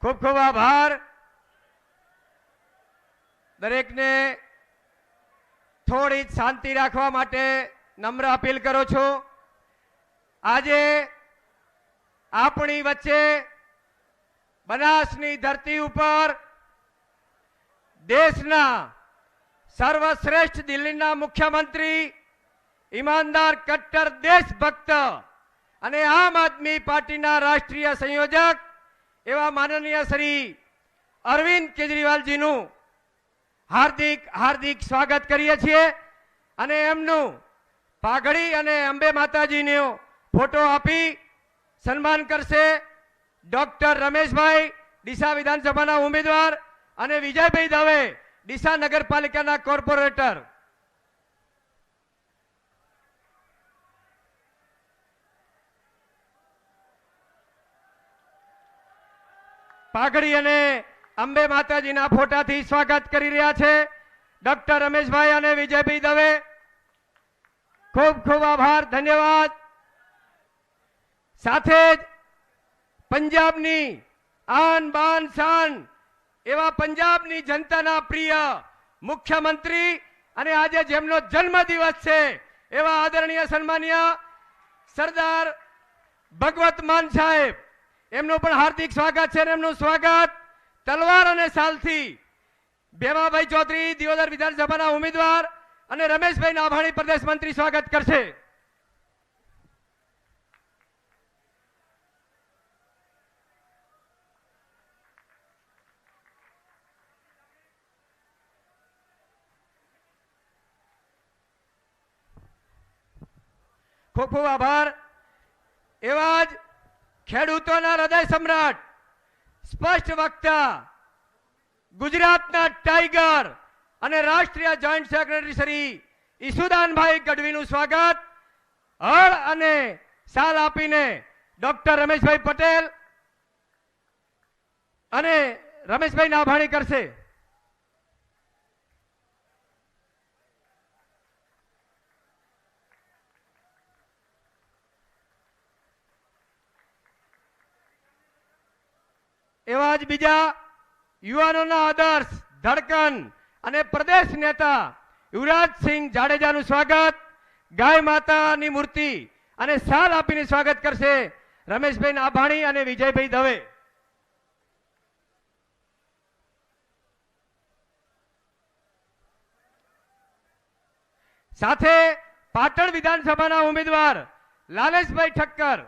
ખૂબ ખૂબ આભાર. દરેકને થોડી શાંતિ રાખવા માટે નમ્ર અપીલ કરું છું. આજે આપણી વચ્ચે બનાસની ધરતી ઉપર દેશના સર્વશ્રેષ્ઠ દિલ્હીના મુખ્યમંત્રી, ઈમાનદાર, કટ્ટર દેશભક્ત અને આમ આદમી પાર્ટીના રાષ્ટ્રીય સંયોજક એવા માનનીય શ્રી અરવિંદ કેજરીવાલજીનું હાર્દિક હાર્દિક સ્વાગત કરીએ છીએ અને એમનું પાઘડી અને અંબે માતાજીનો ફોટો આપી સન્માન કરશે ડોક્ટર રમેશભાઈ, ડીસા વિધાનસભાના ઉમેદવાર, અને વિજયભાઈ દવે, ડીસા નગરપાલિકાના કોર્પોરેટર. પાઘડી અને અંબે માતાજીના ફોટાથી સ્વાગત કરી રહ્યા છે ડોક્ટર રમેશભાઈ અને વિજયભાઈ દવે. ખૂબ ખૂબ આભાર, ધન્યવાદ. સાથે જ પંજાબની આન બાન શાન એવા પંજાબની જનતાના પ્રિય મુખ્યમંત્રી અને આજે જેમનો જન્મદિવસ છે એવા આદરણીય સન્માનીય સરદાર ભગવત માન સાહેબ, એમનું પણ હાર્દિક સ્વાગત છે. એમનું સ્વાગત તલવાર અને સાલથી ભેમાભાઈ ચૌધરી, દિયોદર વિધાનસભાના ઉમેદવાર, અને રમેશભાઈ નાભાણી, પ્રદેશ મંત્રી, સ્વાગત કરશે. ખૂબ ખૂબ આભાર. એવા જ ખેડૂતોના હૃદય સમ્રાટ, સ્પષ્ટ વક્તા, ગુજરાતના ટાઈગર અને રાષ્ટ્રીય જોઈન્ટ સેક્રેટરી શ્રી ઈસુદાનભાઈ ગઢવીનું સ્વાગત હળ અને શાલ આપીને ડોક્ટર રમેશભાઈ પટેલ અને રમેશભાઈ નાભાણી કરશે. એવા જ બીજા યુવાનોના આદર્શ, ધડકન અને પ્રદેશ નેતા યુવરાજસિંહ જાડેજાનું સ્વાગત ગાય માતાની મૂર્તિ અને શાલ આપીને સ્વાગત કરશે રમેશભાઈ નાભાણી અને વિજયભાઈ દવે. સાથે પાટણ વિધાનસભાના ઉમેદવાર લાલેશભાઈ ઠક્કર.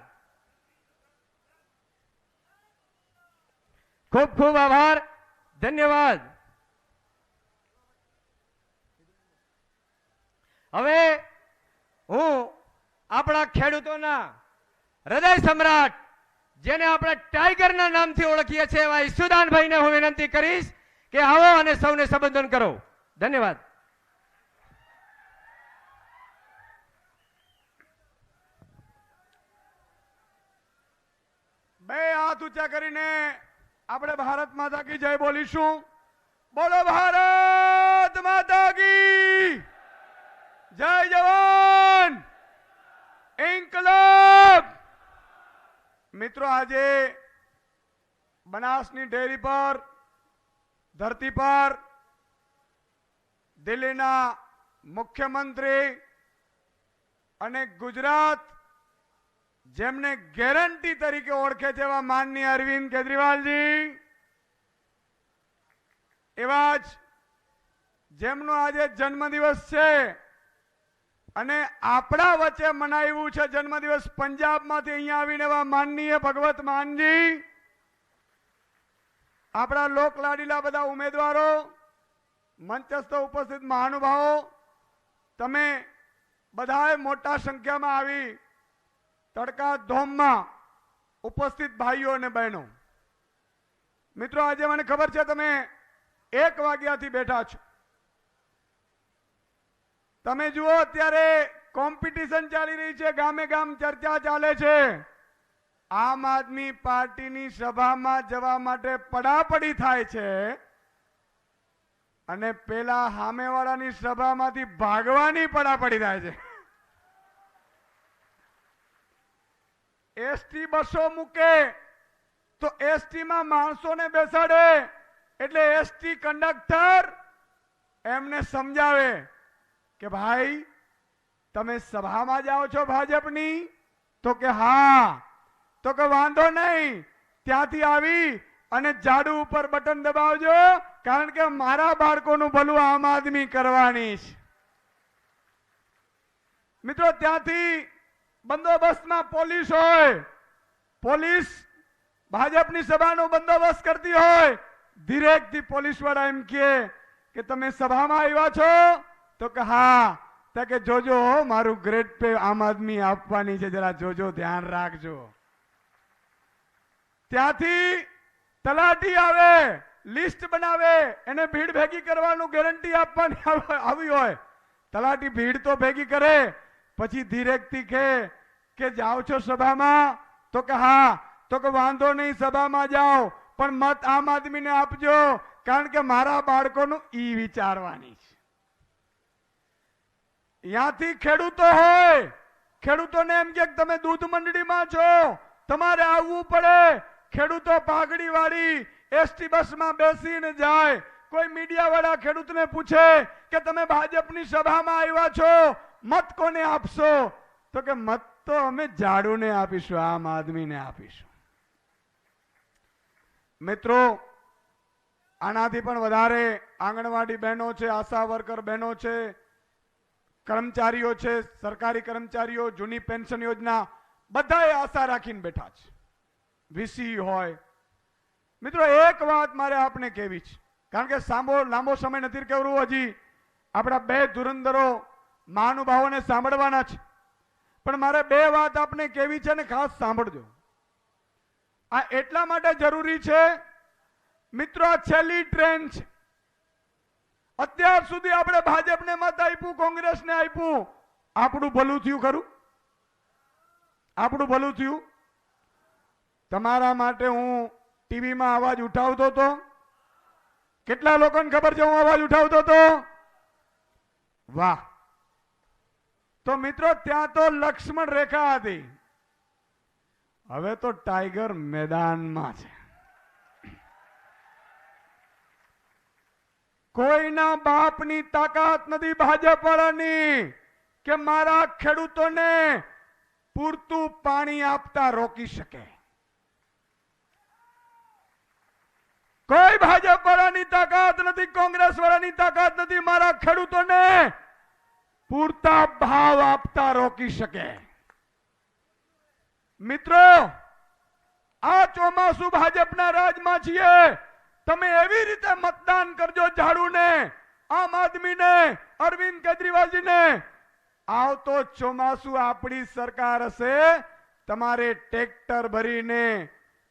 ખૂબ ખૂબ આભાર, ધન્યવાદ. હવે હું આપણા ખેડૂતોના હૃદય સમ્રાટ, જેને આપણે ટાઈગરના નામથી ઓળખીએ છીએ, એવા ઈસુદાનભાઈને હું વિનંતી કરીશ કે આવો અને સૌને સંબોધન કરો. ધન્યવાદ. બે હાથ ઊંચા કરીને આપણે ભારત માતા કી જય બોલીશું. બોલો ભારત માતા કી જય. જવાન ઇન્કલાબ. મિત્રો, આજે બનાસની ડેરી પર, ધરતી પર દિલ્હીના મુખ્યમંત્રી અને ગુજરાત જેમને ગેરંટી તરીકે ઓળખે છે એવા માનનીય અરવિંદ કેજરીવાલજી, એવા જ જેમનો આજે જન્મદિવસ છે અને આપણા વચ્ચે મનાવ્યું છે જન્મદિવસ પંજાબમાંથી અહીંયા આવીને એવા માનનીય ભગવત માનજી, આપણા લોકલાડીલા બધા ઉમેદવારો, મંચસ્થ ઉપસ્થિત મહાનુભાવો, તમે બધાએ મોટા સંખ્યામાં આવી તડકા ધોમમાં ઉપસ્થિત ભાઈઓ અને બહેનો. મિત્રો, આજે મને ખબર છે તમે 1 વાગ્યાથી બેઠા છો. તમે જુઓ, અત્યારે કોમ્પિટિશન ચાલી રહી છે, ગામે ગામ ચર્ચા ચાલે છે. આમ આદમી પાર્ટીની સભામાં જવા માટે પડાપડી થાય છે અને પેલા સામેવાળાની સભામાંથી ભાગવાની પડાપડી થાય છે. એસટી બસો મૂકે તો એસટી માં માણસોને બેસાડે એટલે એસટી કંડક્ટર એમને સમજાવે કે ભાઈ તમે સભામાં જાઓ છો ભાજપની? તો કે હા. તો કે વાંધો નહીં, ત્યાંથી આવી અને ઝાડુ ઉપર બટન દબાવજો, કારણ કે મારા બાળકોનું ભલું આમ આદમી કરવાની છે. મિત્રો, ત્યાંથી બંદોબસ્તમાં પોલીસ હોય, પોલીસ ભાજપની સભાનો બંદોબસ્ત કરતી હોય, ધીરેકથી પોલીસ વાળા એમ કે તમે સભામાં આવ્યા છો? તો કે હા. તો કે જોજો મારું ગ્રેડ પે આમ આદમી આપવાની છે, જરા જોજો, ધ્યાન રાખજો. ત્યાંથી તલાટી આવે, લિસ્ટ બનાવે, એને ભીડ ભેગી કરવાનું ગેરંટી આપવાની આવી હોય. તલાટી ભીડ તો ભેગી કરે, પછી ધીરેકથી કે જાઓ છો સભામાં? તો કે હા. તો કે વાંધો નહીં, સભામાં જાઓ, પણ મત આમ આદમીને આપજો, કારણ કે મારા બાળકોનું ઈ વિચારવાની છે. ત્યાંથી ખેડૂતો હોય, ખેડૂતોને એમ કે તમે દૂધ મંડળીમાં છો, તમારે આવવું પડે. ખેડૂતો પાઘડી વાળી એસટી બસમાં બેસીને જાય. કોઈ મીડિયા વાળા ખેડૂતને પૂછે કે તમે ભાજપની સભામાં આવ્યા છો, મત કોને આપશો? તો કે મત તો અમે ઝાડુને આપીશું, આમ આદમીને આપીશું. મિત્રો, આનાથી પણ વધારે આંગણવાડી બહેનો છે, આશા વર્કર બહેનો છે, કર્મચારીઓ છે, સરકારી કર્મચારીઓ, જૂની પેન્શન યોજના, બધાએ આશા રાખીને બેઠા છે. વીસી હોય. મિત્રો, એક વાત મારે આપને કહેવી છે, કારણ કે લાંબો સમય નથી કહેવું, હજી આપણા બે ધુરંધરો મહાનુભાવોને સાંભળવાના છે, પણ મારે બે વાત આપને કહેવી છે, ને ખાસ સાંભળજો. આ એટલા માટે જરૂરી છે મિત્રો, આ છેલ્લી ટ્રેન છે. અત્યાર સુધી આપણે ભાજપને મત આપ્યું, કોંગ્રેસને આપ્યું, આપણું ભલું થયું ખરું? આપણું ભલું થયું? તમારા માટે હું ટીવીમાં અવાજ ઉઠાવતો હતો. કેટલા લોકોને ખબર છે હું અવાજ ઉઠાવતો હતો? વાહ. તો મિત્રો, ત્યાં તો લક્ષ્મણ રેખા હતી, હવે તો ટાઈગર મેદાનમાં છે. કોઈના બાપની તાકાત નથી ભાજપ વાળાની કે મારા ખેડૂતોને પૂરતું પાણી આપતા રોકી શકે. કોઈ ભાજપ વાળાની તાકાત નથી, કોંગ્રેસ વાળાની તાકાત નથી મારા ખેડૂતોને પૂરતા ભાવ આપતા રોકી શકે. મિત્રો, આ ચોમાસું ભાજપના રાજમાં છીએ. તમે એવી રીતે મતદાન કરજો ઝાડુને, આમ આદમીને, અરવિંદ કેજરીવાલજીને. આવતો ચોમાસું આપણી સરકાર હશે, તમારે ટ્રેક્ટર ભરીને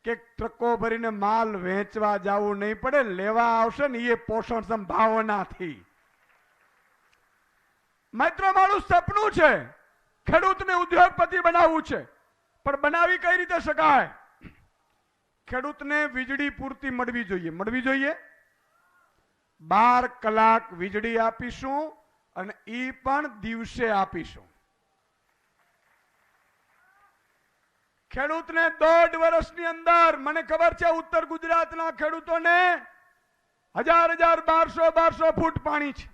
કે ટ્રકો ભરીને માલ વેચવા જવું નહીં પડે, લેવા આવશે ને એ પોષણ સંભાવનાથી. મિત્રો, મારું સપનું છે ખેડૂતને ઉદ્યોગપતિ બનાવવું છે, પણ બનાવી કઈ રીતે શકાય? ખેડૂતને વીજળી પૂરતી મળવી જોઈએ. મળવી જોઈએ. 12 કલાક વીજળી આપીશું અને ઈ પણ દિવસે આપીશું. ખેડૂતને 1.5 વર્ષની અંદર, મને ખબર છે ઉત્તર ગુજરાતના ખેડૂતોને 1200 ફૂટ પાણી છે.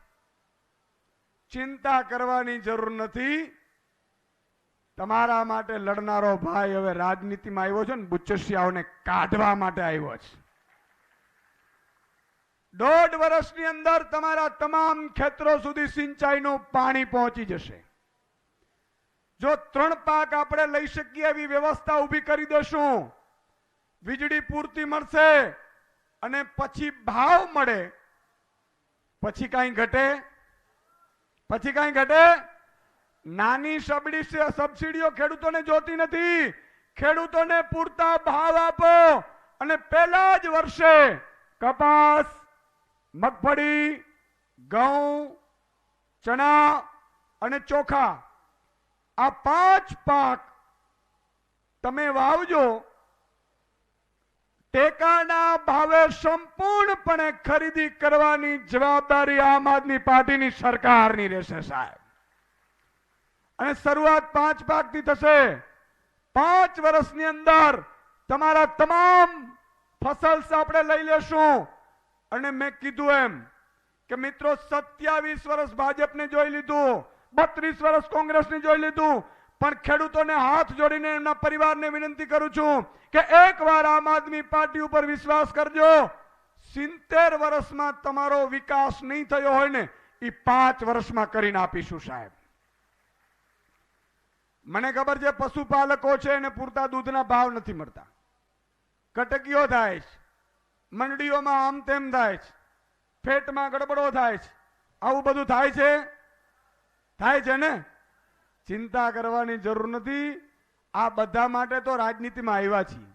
ચિંતા કરવાની જરૂર નથી. તમારા માટે લડનારો ભાઈ હવે રાજનીતિમાં આવ્યો છે ને, બુચસિયાઓને કાઢવા માટે આવ્યો છે. 1.5 વર્ષની અંદર તમારા તમામ ખેતરો સુધી સિંચાઈનું પાણી પહોંચી જશે. જો 3 પાક આપણે લઈ શકીએ એવી વ્યવસ્થા ઊભી કરી દેશું, વીજળી પૂરતી મળશે અને પછી ભાવ મળે, પછી કાંઈ ઘટે? પછી કાંઈ ઘટે? નાની સબસિડીઓ ખેડૂતોને જોતી નથી. ખેડૂતોને પૂરતા ભાવ આપો અને પહેલા જ વર્ષે કપાસ, મગફળી, ઘઉં, ચણા અને ચોખા, આ 5 પાક તમે વાવજો. ટેકાના ભાવે સંપૂર્ણપણે ખરીદી કરવાની જવાબદારી આમ આદમી પાર્ટીની સરકારની રહેશે સાહેબ. અને શરૂઆત 5 પાકથી થશે. 5 વર્ષની અંદર તમારા તમામ ફસલ્સ આપણે લઈ લેશું. અને મેં કીધું એમ કે મિત્રો 27 વર્ષ ભાજપને જોઈ લીધું, 32 વર્ષ કોંગ્રેસને જોઈ લીધું, પણ ખેડૂતોને હાથ જોડીને એમના પરિવારને વિનંતી કરું છું કે એકવાર આમ આદમી પાર્ટી ઉપર વિશ્વાસ કરજો. 70 વર્ષમાં તમારો વિકાસ નહીં થયો હોય ને એ 5 વર્ષમાં કરીને આપીશું સાહેબ. મને ખબર છે પશુપાલકો છે એને પૂરતા દૂધના ભાવ નથી મળતા, કટકીઓ થાય છે, મંડળીઓમાં આમ તેમ થાય છે, ફેટમાં ગડબડો થાય છે, આવું બધું થાય છે ને. ચિંતા કરવાની જરૂર નથી. આ બધા માટે તો રાજનીતિમાં આવ્યા છીએ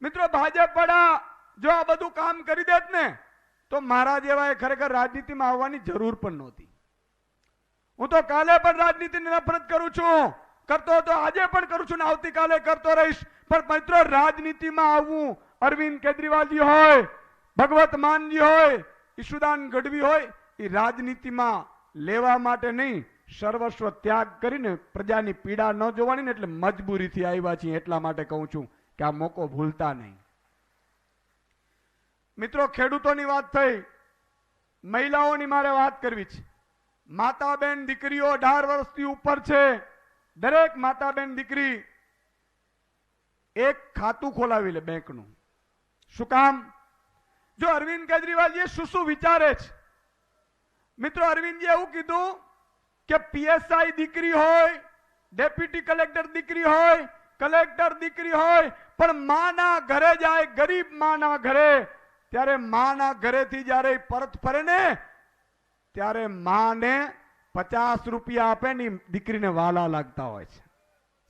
મિત્રો. ભાજપ વાળા જો આ બધું કામ કરી દેત ને તો મારા જેવાએ ખરેખર રાજનીતિમાં આવવાની જરૂર પણ નહોતી. હું તો કાલે પણ રાજનીતિની નફરત કરું છું, કરતો હતો, આજે પણ કરું છું ને આવતીકાલે કરતો રહીશ. પણ મિત્રો રાજનીતિમાં આવવું, અરવિંદ કેજરીવાલજી હોય, ભગવત માનજી હોય, ઈશુદાન ગઢવી હોય, એ રાજનીતિમાં લેવા માટે નહીં, સર્વસ્વ ત્યાગ કરીને પ્રજાની પીડા ન જોવાની ને એટલે મજબૂરીથી આવ્યા છીએ. એટલા માટે કહું છું કે આ મોકો ભૂલતા નહીં. મિત્રો ખેડૂતોની વાત થઈ, મહિલાઓની મારે વાત કરવી છે. માતા બેન દીકરીઓ 18 વર્ષથી ઉપર છે, દરેક માતા બેન દીકરી એક ખાતું ખોલાવી લે બેંકનું. શું કામ? જો અરવિંદ કેજરીવાલજી શું વિચારે છે મિત્રો. અરવિંદજી એવું કીધું કે પીએસઆઈ દીકરી હોય, ડેપ્યુટી કલેક્ટર દીકરી હોય, કલેક્ટર દીકરી હોય, પણ માના ઘરે જાય, ગરીબ માના ઘરે, ત્યારે માના ઘરેથી જ્યારે પરત ફરે ને ત્યારે માને 50 રૂપિયા આપે ને દીકરીને વાલા લાગતા હોય છે.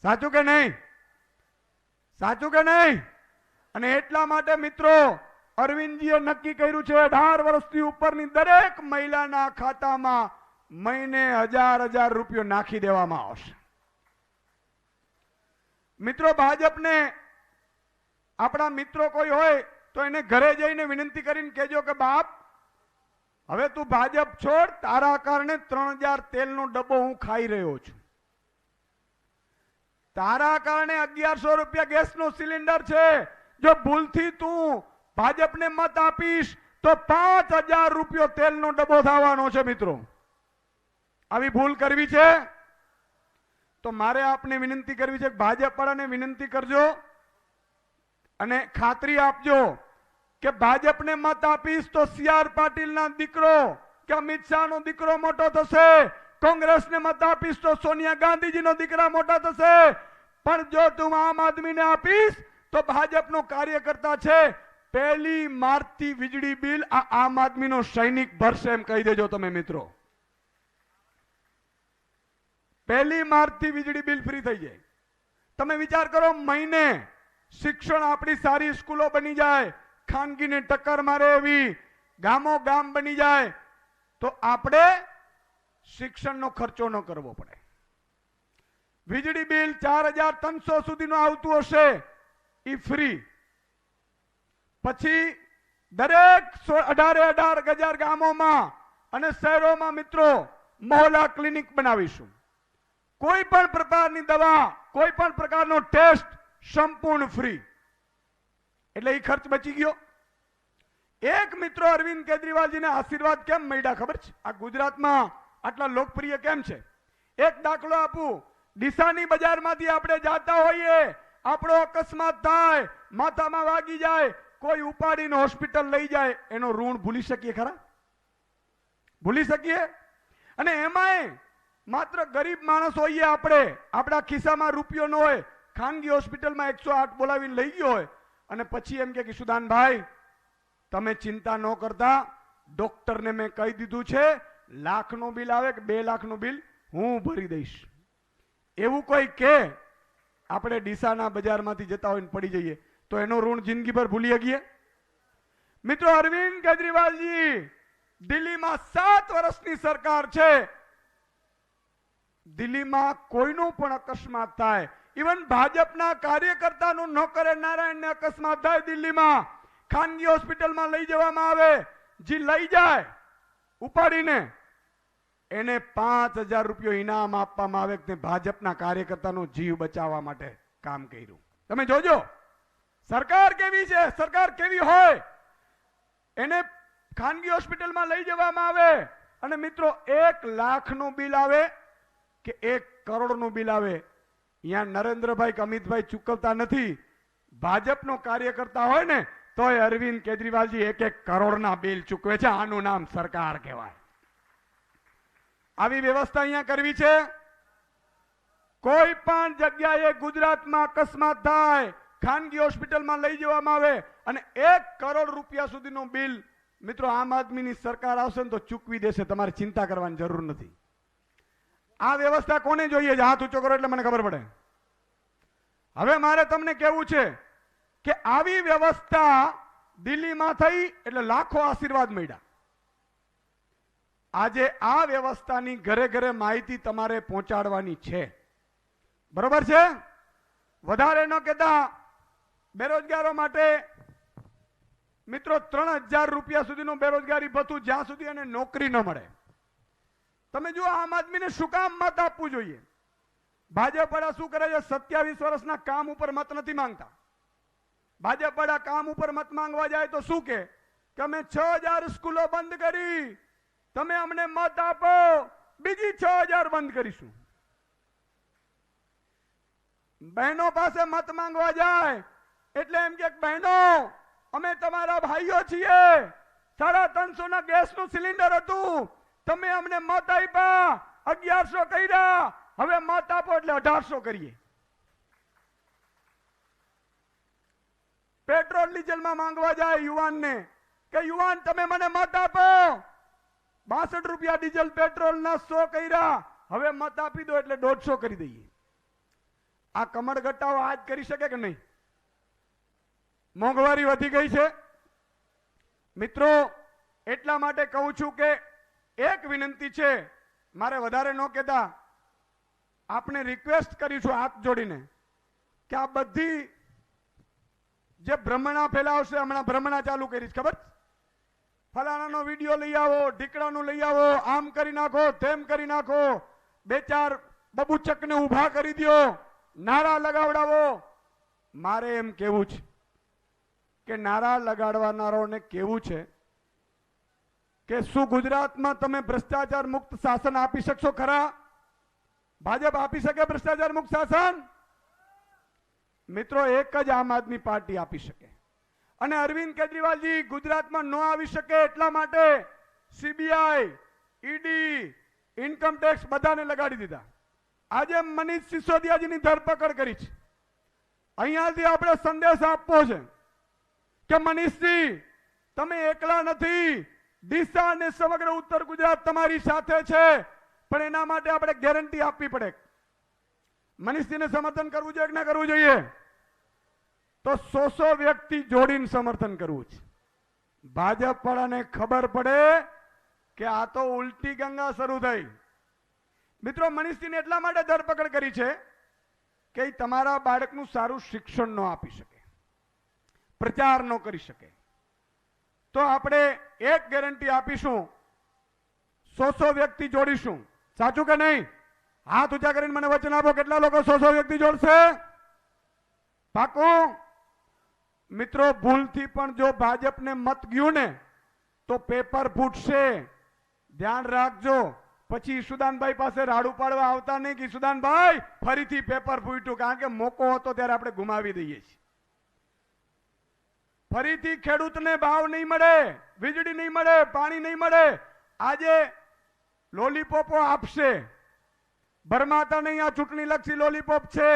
સાચું કે નહીં? સાચું કે નહીં? અને એટલા માટે મિત્રો અરવિંદજીએ નક્કી કર્યું છે 18 વર્ષથી ઉપરની દરેક મહિલાના ખાતામાં મહિને 1000 રૂપિયો નાખી દેવામાં આવશે. મિત્રો ભાજપને આપણા મિત્રો કોઈ હોય તો એને ઘરે જઈને વિનંતી કરીને કહેજો કે બાપ હવે તું ભાજપ છોડ, તારા કારણે 3000 તેલનો ડબ્બો હું ખાઈ રહ્યો છું, તારા કારણે 1100 રૂપિયા ગેસનો સિલિન્ડર છે. જો ભૂલથી તું ભાજપને મત આપીશ તો 5000 રૂપિયો તેલનો ડબ્બો થવાનો છે. મિત્રો આવી ભૂલ કરવી છે તો મારે આપને વિનંતી કરવી છે કે ભાજપ વાળાને વિનંતી કરજો અને ખાતરી આપજો કે ભાજપને મત આપીશ તો CR પાટીલના દીકરો કે અમિત શાહનો દીકરો મોટો થશે, કોંગ્રેસને મત આપીશ તો સોનિયા ગાંધીજીનો દીકરા મોટા થશે. પણ જો તું આમ આદમીને આપીશ તો ભાજપનો કાર્યકર્તા છે, 1 માર્ચથી વીજળી બિલ આ આમ આદમીનો સૈનિક ભરશે એમ કહી દેજો તમે મિત્રો. 1 માર્ચથી વીજળી બિલ ફ્રી થઈ જાય. તમે વિચાર કરો, મહિને શિક્ષણ આપણી સારી સ્કૂલો બની જાય, ખાનગીને ટક્કર મારે એવી ગામો ગામ બની જાય તો આપણે શિક્ષણનો ખર્ચો ન કરવો પડે. વીજળી બિલ 4300 સુધીનું આવતું હશે એ ફ્રી. પછી દરેક 18,000 ગામોમાં અને શહેરોમાં મિત્રો મોહલ્લા ક્લિનિક બનાવીશું. કોઈ પણ પ્રકારની દવા, કોઈ પણ પ્રકારનો ટેસ્ટ સંપૂર્ણ ફ્રી. એટલે એ ખર્ચ બચી ગયો. એક મિત્રો અરવિંદ કેજરીવાલજીને આશીર્વાદ કેમ મળ્યા ખબર છે? આ ગુજરાતમાં આટલા લોકપ્રિય કેમ છે? એક દાખલો આપું. ડીસાની બજારમાંથી આપણે જાતા હોઈએ, આપણો અકસ્માત થાય, માથામાં વાગી જાય, કોઈ ઉપાડીને હોસ્પિટલ લઈ જાય, એનો ઋણ ભૂલી શકીએ ખરા? ભૂલી શકીએ? અને એમાંય માત્ર ગરીબ માણસ હોઈએ આપણે, આપણા ખિસ્સામાં રૂપિયો ન હોય, ખાનગી હોસ્પિટલમાં 108 બોલાવીને લઈ ગયો હોય અને પછી એમ કે સુદાનભાઈ તમે ચિંતા ન કરતા, ડોક્ટરને મેં કહી દીધું છે, લાખનો બિલ આવે કે 2 લાખનું બિલ હું ભરી દઈશ. એવું કોઈ કે આપણે ડીસાના બજારમાંથી જતા હોય પડી જઈએ તો એનો ઋણ જિંદગીભર ભૂલી શકીએ? મિત્રો અરવિંદ કેજરીવાલજી દિલ્હીમાં 7 વર્ષની સરકાર છે, દિલ્હીમાં કોઈનો પણ અકસ્માત થાય, ઇવન ભાજપના કાર્યકર્તાનું નોકરે નારાયણને અકસ્માત થાય દિલ્હીમાં, ખાનગી હોસ્પિટલમાં લઈ જવામાં આવે, જે લઈ જાય ઉપાડીને એને 5000 રૂપિયો ઇનામ આપવામાં આવે કે ભાજપના કાર્યકર્તાનો જીવ બચાવવા માટે કામ કર્યું. તમે જોજો સરકાર કેવી છે, સરકાર કેવી હોય એને ખાનગી હોસ્પિટલમાં લઈ જવામાં આવે અને મિત્રો 1 લાખનું બિલ આવે કે 1 કરોડનું બિલ આવે, અહીંયા નરેન્દ્રભાઈ કે અમિતભાઈ ચૂકવતા નથી. ભાજપનો કાર્યકર્તા હોય ને તોય અરવિંદ કેજરીવાલજી 1-1 કરોડના બિલ ચૂકવે છે. આનું નામ સરકાર કહેવાય. આવી વ્યવસ્થા અહીંયા કરવી છે. કોઈ પણ જગ્યાએ ગુજરાતમાં અકસ્માત થાય, ખાનગી હોસ્પિટલમાં લઈ જવામાં આવે અને 1 કરોડ રૂપિયા સુધીનું બિલ મિત્રો આમ આદમીની સરકાર આવશે ને તો ચૂકવી દેશે. તમારે ચિંતા કરવાની જરૂર નથી. આ વ્યવસ્થા કોને જોઈએ છે? હાથ ઊંચો કરો એટલે મને ખબર પડે. હવે મારે તમને કહેવું છે કે આવી વ્યવસ્થા દિલ્હીમાં થઈ એટલે લાખો આશીર્વાદ મળ્યા. આજે આ વ્યવસ્થાની ઘરે ઘરે માહિતી તમારે પહોંચાડવાની છે. બરોબર છે? વધારે ન કહેતા બેરોજગારો માટે મિત્રો 3000 રૂપિયા સુધીનું બેરોજગારી ભથ્થું જ્યાં સુધી એને નોકરી ન મળે. તમે જુઓ આમ આદમીને શું કામ મત આપવું જોઈએ? ભાજપ વાળા શું કરે છે? 27 વર્ષના કામ ઉપર મત નથી માંગતા. ભાજપ વાળા કામ ઉપર મત માંગવા જાય તો શું કે અમે 6000 સ્કૂલો બંધ કરી, તમે અમને મત આપો, બીજી 6000 બંધ કરીશું. બહેનો પાસે મત માંગવા જાય એટલે એમ કે બહેનો અમે તમારા ભાઈઓ છીએ, 350 ના ગેસનું સિલિન્ડર હતું, તમે અમને મત આપ્યા, 1100 કર્યા, હવે મત આપો એટલે 1800 કરીએ. પેટ્રોલ ડીઝલમાં માંગવા જાય યુવાનને કે યુવાન તમે મને મત આપો, 62 રૂપિયા ડીઝલ પેટ્રોલ ના 100 કર્યા, હવે મત આપી દો એટલે 150 કરી દઈએ. આ કમળગટ્ટાઓ આજ કરી શકે કે નહીં? મોંઘવારી વધી ગઈ છે મિત્રો. એટલા માટે કહું છું કે એક વિનંતી છે, મારે વધારે ન કહેતા આપણે રિક્વેસ્ટ કરીશું હાથ જોડીને કે આ બધી જે ભ્રમણા ફેલાવશે, હમણાં ભ્રમણા ચાલુ કરી ખબર, ફલાણાનો વિડીયો લઈ આવો, ઢીકડાનું લઈ આવો, આમ કરી નાખો, તેમ કરી નાખો, 2-4 બબુચકને ઊભા કરી દો, નારા લગાવડાવો. મારે એમ કેવું છે કે નારા લગાડવાનારોને કેવું છે કે શું ગુજરાતમાં તમે ભ્રષ્ટાચાર મુક્ત શાસન આપી શકશો ખરા? ભાજપ આપી શકે ભ્રષ્ટાચાર મુક્ત શાસન? મિત્રો એક જ આમ આદમી પાર્ટી આપી શકે. અને અરવિંદ કેજરીવાલજી ગુજરાતમાં ન આવી શકે એટલા માટે સીબીઆઈ, ઈડી, ઇન્કમ ટેક્સ બધાને લગાડી દીધા. આજે મનીષ સિસોદિયાજીની ધરપકડ કરી છે. અહીંયાથી આપણે સંદેશ આપવો છે કે મનીષજી તમે એકલા નથી, ડીસા અને સમગ્ર ઉત્તર ગુજરાત તમારી સાથે છે, પણ એના માટે આપણે ગેરંટી આપવી પડે. મનીષજીને સમર્થન કરવું જોઈએ કે ના કરવું જોઈએ? તો 100 વ્યક્તિ જોડીને સમર્થન કરવું છે. ભાજપ વાળાને ખબર પડે કે આ તો ઉલટી ગંગા શરૂ થઈ. મિત્રો મનીષજીને એટલા માટે ધરપકડ કરી છે કે તમારા બાળકનું સારું શિક્ષણ ન આપી શકે, પ્રચાર ન કરી શકે. તો આપણે એક ગેરંટી આપીશું, 100 વ્યક્તિ જોડીશું. સાચું કે નહીં? હાથ ઊંચા કરીને મને વચન આપો, કેટલા લોકો 100 વ્યક્તિ જોડશે? પાકું? મિત્રો ભૂલથી પણ જો ભાજપને મત ગયું ને તો પેપર ફૂટશે, ધ્યાન રાખજો. પછી સુદાનભાઈ પાસે રાડું પાડવા આવતા નહીં કે સુદાનભાઈ ફરીથી પેપર ફૂટ્યું, કારણ કે મોકો હતો ત્યારે આપણે ગુમાવી દઈએ છીએ. ફરીથી ખેડૂતને ભાવ નહીં મળે, વીજળી નહીં મળે, પાણી નહીં મળે. આજે લોલીપોપો આપશે, ભરમાતા નહીં, આ ચૂંટણી લક્ષી લોલીપોપ છે.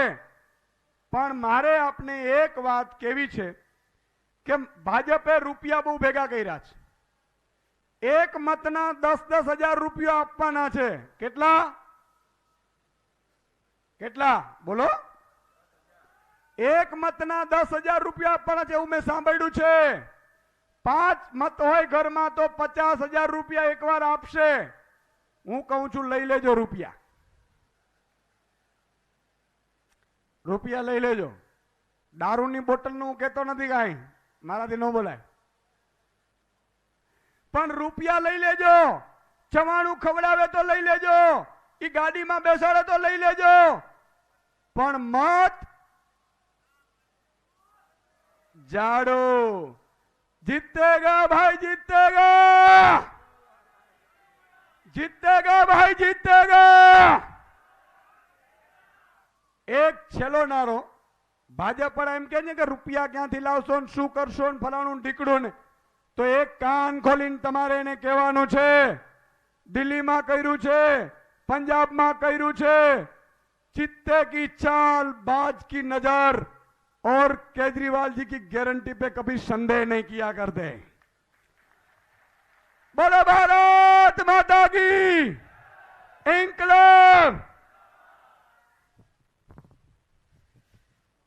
પણ મારે આપને એક વાત કેવી છે કે ભાજપે રૂપિયા બહુ ભેગા કર્યા છે. એક મતના 10-10 હજાર રૂપિયા આપવાના છે. કેટલા? કેટલા બોલો? એક મતના 10,000 રૂપિયા આપવાના છે એવું મેં સાંભળ્યું છે. 5 મત હોય ઘરમાં તો 50,000 રૂપિયા એકવાર આપશે. હું કહું છું લઈ લેજો રૂપિયા, રૂપિયા લઈ લેજો. દારૂની બોટલનું હું કહેતો નથી, કાંઈ મારાથી ન બોલાય, પણ રૂપિયા લઈ લેજો. ચવાણું ખવડાવે તો લઈ લેજો, ઈ ગાડીમાં બેસાડે તો લઈ લેજો, પણ મત झाड़ू जीतेगा भाई, जीतेगा, जीतेगा भाई, जीतेगा। एक छेलो नारो भाजप पर एम कहे कि रुपया क्यांथी लावशो ने शुं करशो ने फलाणुं ने ढीकणुं ने, तो एक कान खोलीने तमारे एने कहेवानुं छे, दिल्ली में कर्युं छे, पंजाब में कर्युं छे, चित्ते की चाल, बाज की नजर और केजरीवाल जी की गारंटी पे कभी संदेह नहीं किया करते। बोलो भारत माता की, इंकलाब।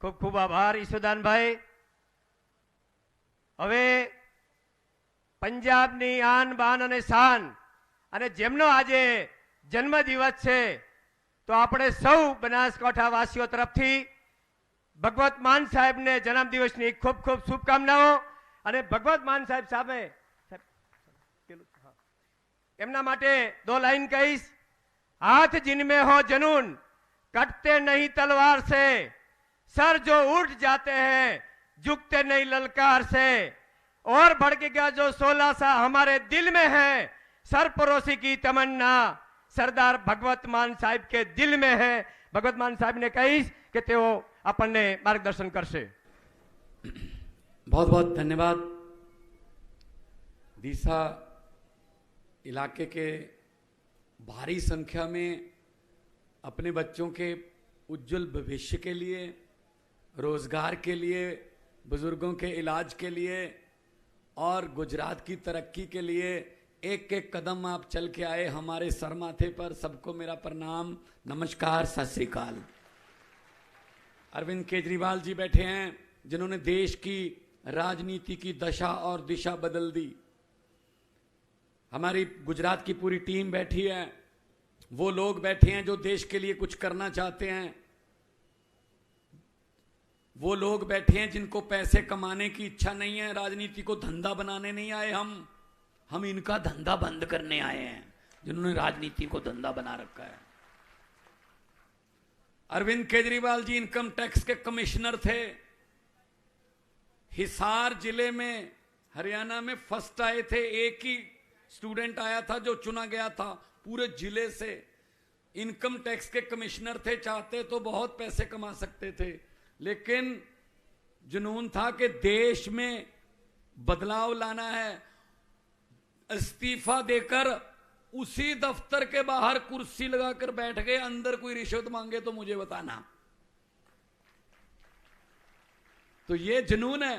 खूब खूब आभार ઈશુદાનભાઈ। હવે પંજાબની આન બાન અને શાન અને જેમનો આજે જન્મદિવસ છે, તો આપણે સૌ બનાસકાંઠા વાસીઓ તરફથી ભગવત માન સાહેબને જન્મદિવસની ખૂબ ખૂબ શુભકામનાઓ। અને ભગવત માન સાહેબ સામે એમના માટે દો લાઈન કહીશ। हाथ जिनमें हो जुनून, कटते नहीं तलवार से, सर जो उठ जाते हैं झुकते नहीं ललकार से, और भड़केगा जो 16 सा हमारे दिल में है, सरपरोसी की तमन्ना सरदार भगवत मान साहिब के दिल में है। भगवत मान साहिब ने कहीश कि तेओ આપણને માર્ગદર્શન કરશે। बहुत बहुत धन्यवाद। दीसा इलाके के भारी संख्या में अपने बच्चों के उज्जवल भविष्य के लिए, रोजगार के लिए, बुजुर्गों के इलाज के लिए और गुजरात की तरक्की के लिए एक एक कदम आप चल के आए। हमारे सर माथे पर सबको मेरा प्रणाम, नमस्कार, सत श्री अकाल। अरविंद केजरीवाल जी बैठे हैं जिन्होंने देश की राजनीति की दशा और दिशा बदल दी। हमारी गुजरात की पूरी टीम बैठी है, वो लोग बैठे हैं जो देश के लिए कुछ करना चाहते हैं, वो लोग बैठे हैं जिनको पैसे कमाने की इच्छा नहीं है, राजनीति को धंधा बनाने नहीं आए। हम इनका धंधा बंद करने आए हैं, जिन्होंने राजनीति को धंधा बना रखा है। अरविंद केजरीवाल जी इनकम टैक्स के कमिश्नर थे। हिसार जिले में हरियाणा में फर्स्ट आए थे, एक ही स्टूडेंट आया था जो चुना गया था पूरे जिले से। इनकम टैक्स के कमिश्नर थे, चाहते तो बहुत पैसे कमा सकते थे, लेकिन जुनून था कि देश में बदलाव लाना है। इस्तीफा देकर उसी दफ्तर के बाहर कुर्सी लगाकर बैठ गए। अंदर कोई रिश्वत मांगे तो मुझे बताना। तो ये जुनून है।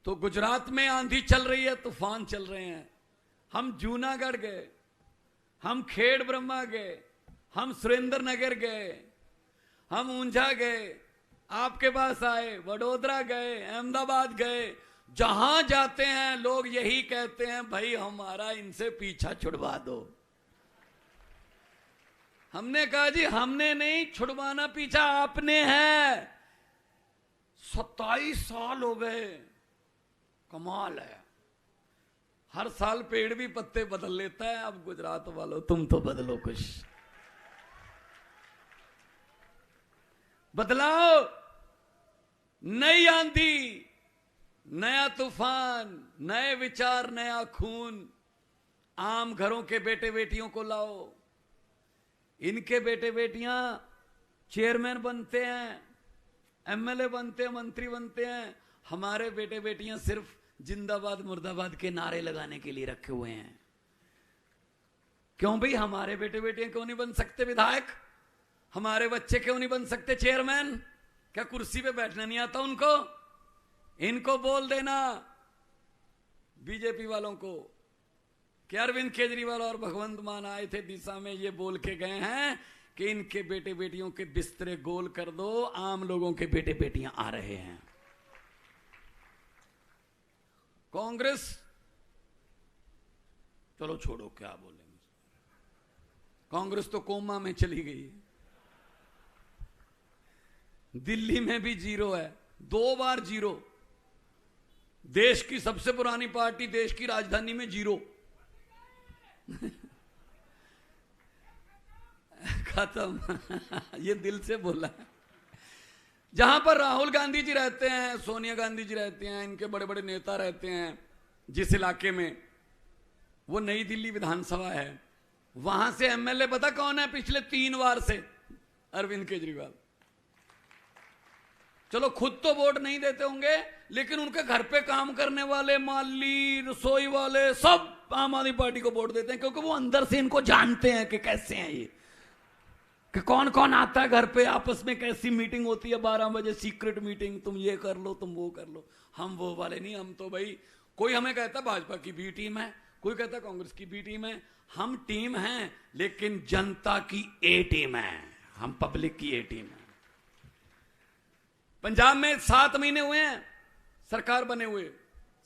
तो गुजरात में आंधी चल रही है, तूफान चल रहे हैं। हम जूनागढ़ गए, हम खेड़ ब्रह्मा गए, हम सुरेंद्र नगर गए, हम ऊंझा गए, आपके पास आए, वडोदरा गए, अहमदाबाद गए। जहां जाते हैं लोग यही कहते हैं, भाई हमारा इनसे पीछा छुड़वा दो। हमने कहा जी हमने नहीं छुड़वाना पीछा, आपने है। 27 साल हो गए। कमाल है, हर साल पेड़ भी पत्ते बदल लेता है। अब गुजरात वालों तुम तो बदलो कुछ, बदलाओ। नई आंधी, नया तूफान, नए विचार, नया खून। आम घरों के बेटे बेटियों को लाओ। इनके बेटे बेटियां चेयरमैन बनते हैं, एमएलए बनते हैं, मंत्री बनते हैं। हमारे बेटे बेटियां सिर्फ जिंदाबाद मुर्दाबाद के नारे लगाने के लिए रखे हुए हैं। क्यों भाई, हमारे बेटे बेटियां क्यों नहीं बन सकते विधायक? हमारे बच्चे क्यों नहीं बन सकते चेयरमैन? क्या कुर्सी पे बैठना नहीं आता उनको? इनको बोल देना बीजेपी वालों को कि अरविंद केजरीवाल और भगवंत मान आए थे दिशा में, ये बोल के गए हैं कि इनके बेटे बेटियों के बिस्तरे गोल कर दो, आम लोगों के बेटे बेटियां आ रहे हैं। कांग्रेस चलो छोड़ो, क्या बोलेंगे। कांग्रेस तो कोमा में चली गई। दिल्ली में भी जीरो है, 2 बार जीरो। देश की सबसे पुरानी पार्टी देश की राजधानी में जीरो। खत्म। ये दिल से बोला। जहां पर राहुल गांधी जी रहते हैं, सोनिया गांधी जी रहते हैं, इनके बड़े बड़े नेता रहते हैं, जिस इलाके में, वो नई दिल्ली विधानसभा है। वहां से एमएलए पता कौन है पिछले 3 बार से? अरविंद केजरीवाल। चलो खुद तो वोट नहीं देते होंगे, लेकिन उनके घर पे काम करने वाले, माली, रसोई वाले, सब आम आदमी पार्टी को वोट देते हैं, क्योंकि वो अंदर से इनको जानते हैं कि कैसे हैं ये, कि कौन कौन आता है घर पे, आपस में कैसी मीटिंग होती है 12 बजे, सीक्रेट मीटिंग, तुम ये कर लो, तुम वो कर लो। हम वो वाले नहीं, हम तो भाई, कोई हमें कहता भाजपा की बी टीम है, कोई कहता कांग्रेस की बी टीम है, हम टीम हैं लेकिन जनता की ए टीम है, हम पब्लिक की ए टीम है। पंजाब में 7 महीने हुए हैं सरकार बने हुए,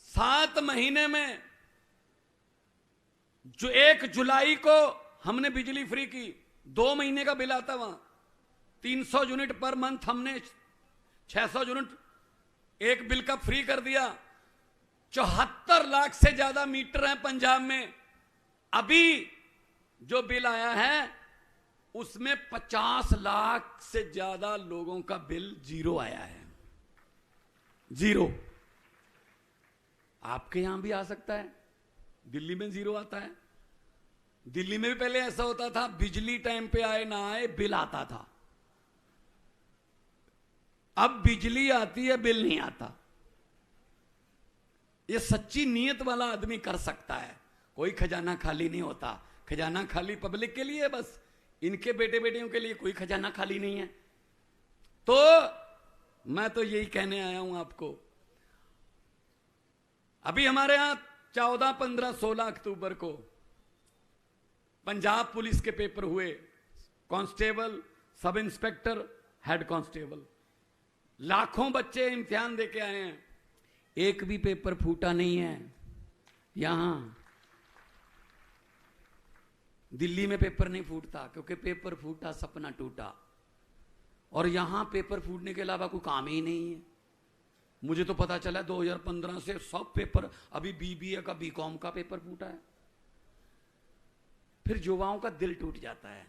7 महीने में जो 1 जुलाई को हमने बिजली फ्री की, 2 महीने का बिल आता वहां, 300 यूनिट पर मंथ, हमने 600 यूनिट एक बिल का फ्री कर दिया। 74 लाख से ज्यादा मीटर हैं पंजाब में। अभी जो बिल आया है उसमें 50 लाख से ज्यादा लोगों का बिल जीरो आया है, जीरो। आपके यहां भी आ सकता है, दिल्ली में जीरो आता है। दिल्ली में भी पहले ऐसा होता था, बिजली टाइम पे आए ना आए बिल आता था। अब बिजली आती है, बिल नहीं आता। ये सच्ची नीयत वाला आदमी कर सकता है। कोई खजाना खाली नहीं होता। खजाना खाली पब्लिक के लिए, बस इनके बेटे बेटियों के लिए कोई खजाना खाली नहीं है। तो मैं तो यही कहने आया हूं आपको। अभी हमारे यहां 14, 15, 16 अक्टूबर को पंजाब पुलिस के पेपर हुए, constable, sub inspector, head constable, लाखों बच्चे इम्तिहान दे के आए हैं, एक भी पेपर फूटा नहीं है। यहां दिल्ली में पेपर नहीं फूटता, क्योंकि पेपर फूटा सपना टूटा। और यहां पेपर फूटने के अलावा कोई काम ही नहीं है। मुझे तो पता चला 2015 से सब पेपर, अभी बीबीए का, बीकॉम का पेपर फूटा है। फिर युवाओं का दिल टूट जाता है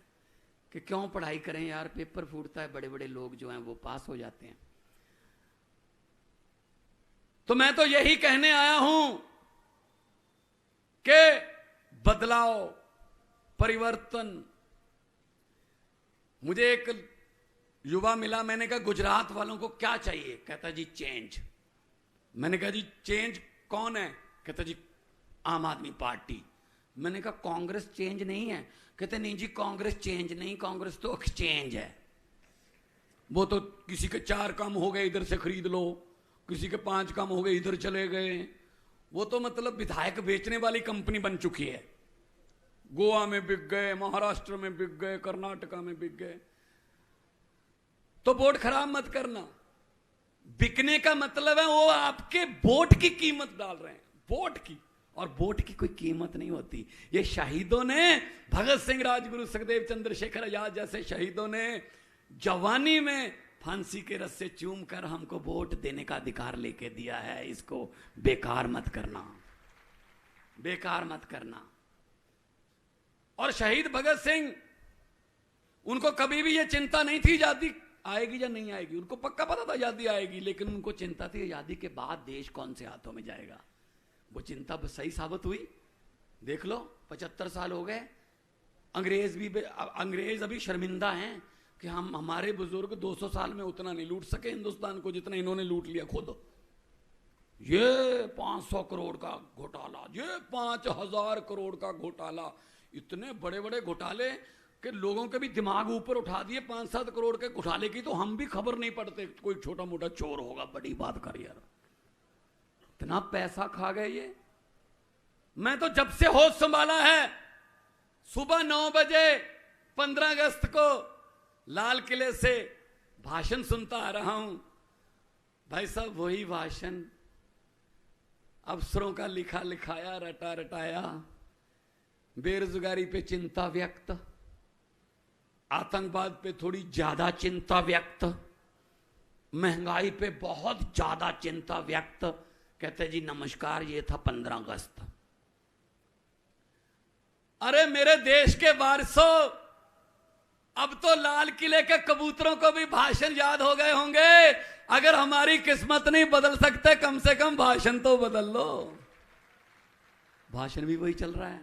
कि क्यों पढ़ाई करें यार, पेपर फूटता है, बड़े बड़े लोग जो हैं वो पास हो जाते हैं। तो मैं तो यही कहने आया हूं कि बदलाव, परिवर्तन। मुझे एक युवा मिला, मैंने कहा गुजरात वालों को क्या चाहिए? कहता जी चेंज। मैंने कहा जी चेंज कौन है? कहता जी आम आदमी पार्टी। मैंने कहा कांग्रेस चेंज नहीं है? कहते नहीं जी कांग्रेस चेंज नहीं, कांग्रेस तो एक्सचेंज है। वो तो किसी के 4 काम हो गए इधर से खरीद लो, किसी के 5 काम हो गए इधर चले गए। वो तो मतलब विधायक बेचने वाली कंपनी बन चुकी है। गोवा में बिक गए, महाराष्ट्र में बिक गए, कर्नाटका में बिक गए। तो वोट खराब मत करना। बिकने का मतलब है वो आपके वोट की कीमत डाल रहे हैं, वोट की। और वोट की कोई कीमत नहीं होती। ये शहीदों ने, भगत सिंह, राजगुरु, सुखदेव, चंद्रशेखर आजाद जैसे शहीदों ने जवानी में फांसी के रस्से चूम कर हमको वोट देने का अधिकार लेके दिया है। इसको बेकार मत करना, बेकार मत करना। और शहीद भगत सिंह, उनको कभी भी ये चिंता नहीं थी आजादी आएगी या नहीं आएगी। उनको पक्का पता था आजादी आएगी, लेकिन उनको चिंता थी आजादी के बाद देश कौन से हाथों में जाएगा। वो चिंता सही साबित हुई। देख लो 75 साल हो गए, अंग्रेज अभी शर्मिंदा हैं कि हमारे बुजुर्ग 200 साल में उतना नहीं लूट सके हिंदुस्तान को जितना इन्होंने लूट लिया खुद। ये 500 करोड़ का घोटाला, ये 5000 करोड़ का घोटाला, इतने बड़े बड़े घोटाले कि लोगों के भी दिमाग ऊपर उठा दिए। 5-7 करोड़ के घोटाले की तो हम भी खबर नहीं पड़ते। कोई छोटा मोटा चोर होगा, बड़ी बात कर यार, इतना पैसा खा गए ये। मैं तो जब से होश संभाला है, सुबह 9 बजे 15 अगस्त को लाल किले से भाषण सुनता आ रहा हूं। भाई साहब वही भाषण, अफसरों का लिखा लिखाया, रटा रटाया, बेरोजगारी पे चिंता व्यक्त, आतंकवाद पे थोड़ी ज्यादा चिंता व्यक्त, महंगाई पे बहुत ज्यादा चिंता व्यक्त। कहते जी नमस्कार, ये था 15 अगस्त। अरे मेरे देश के वारिसों, अब तो लाल किले के कबूतरों को भी भाषण याद हो गए होंगे। अगर हमारी किस्मत नहीं बदल सकते, कम से कम भाषण तो बदल लो। भाषण भी वही चल रहा है,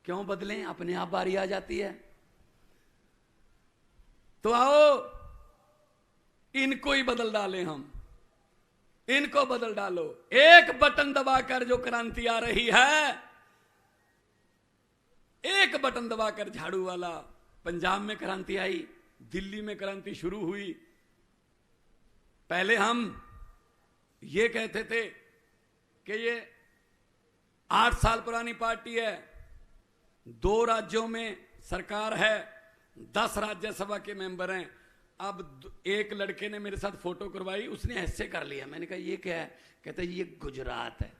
क्यों बदलें, अपने आप बारी आ जाती है। तो आओ इनको ही बदल डालें हम, इनको बदल डालो। एक बटन दबाकर जो क्रांति आ रही है, एक बटन दबाकर झाड़ू वाला। पंजाब में क्रांति आई, दिल्ली में क्रांति शुरू हुई। पहले हम ये कहते थे कि ये 8 साल पुरानी पार्टी है, 2 राज्यों में सरकार है, 10 राज्यसभा के मेंबर हैं। अब एक लड़के ने मेरे साथ फोटो करवाई, उसने ऐसे कर लिया। मैंने कहा ये क्या है? कहते ये गुजरात है।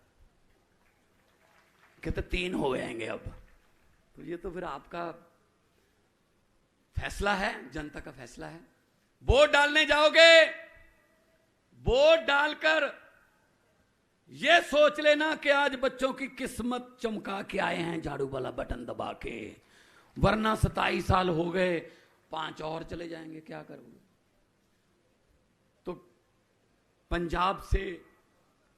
कहते 3 हो जाएंगे अब। तो ये तो फिर आपका फैसला है, जनता का फैसला है। वोट डालने जाओगे, वोट डालकर ये सोच लेना कि आज बच्चों की किस्मत चमका के आए हैं झाड़ू वाला बटन दबा के, वरना 27 साल हो गए, 5 और चले जाएंगे, क्या करोगे? तो पंजाब से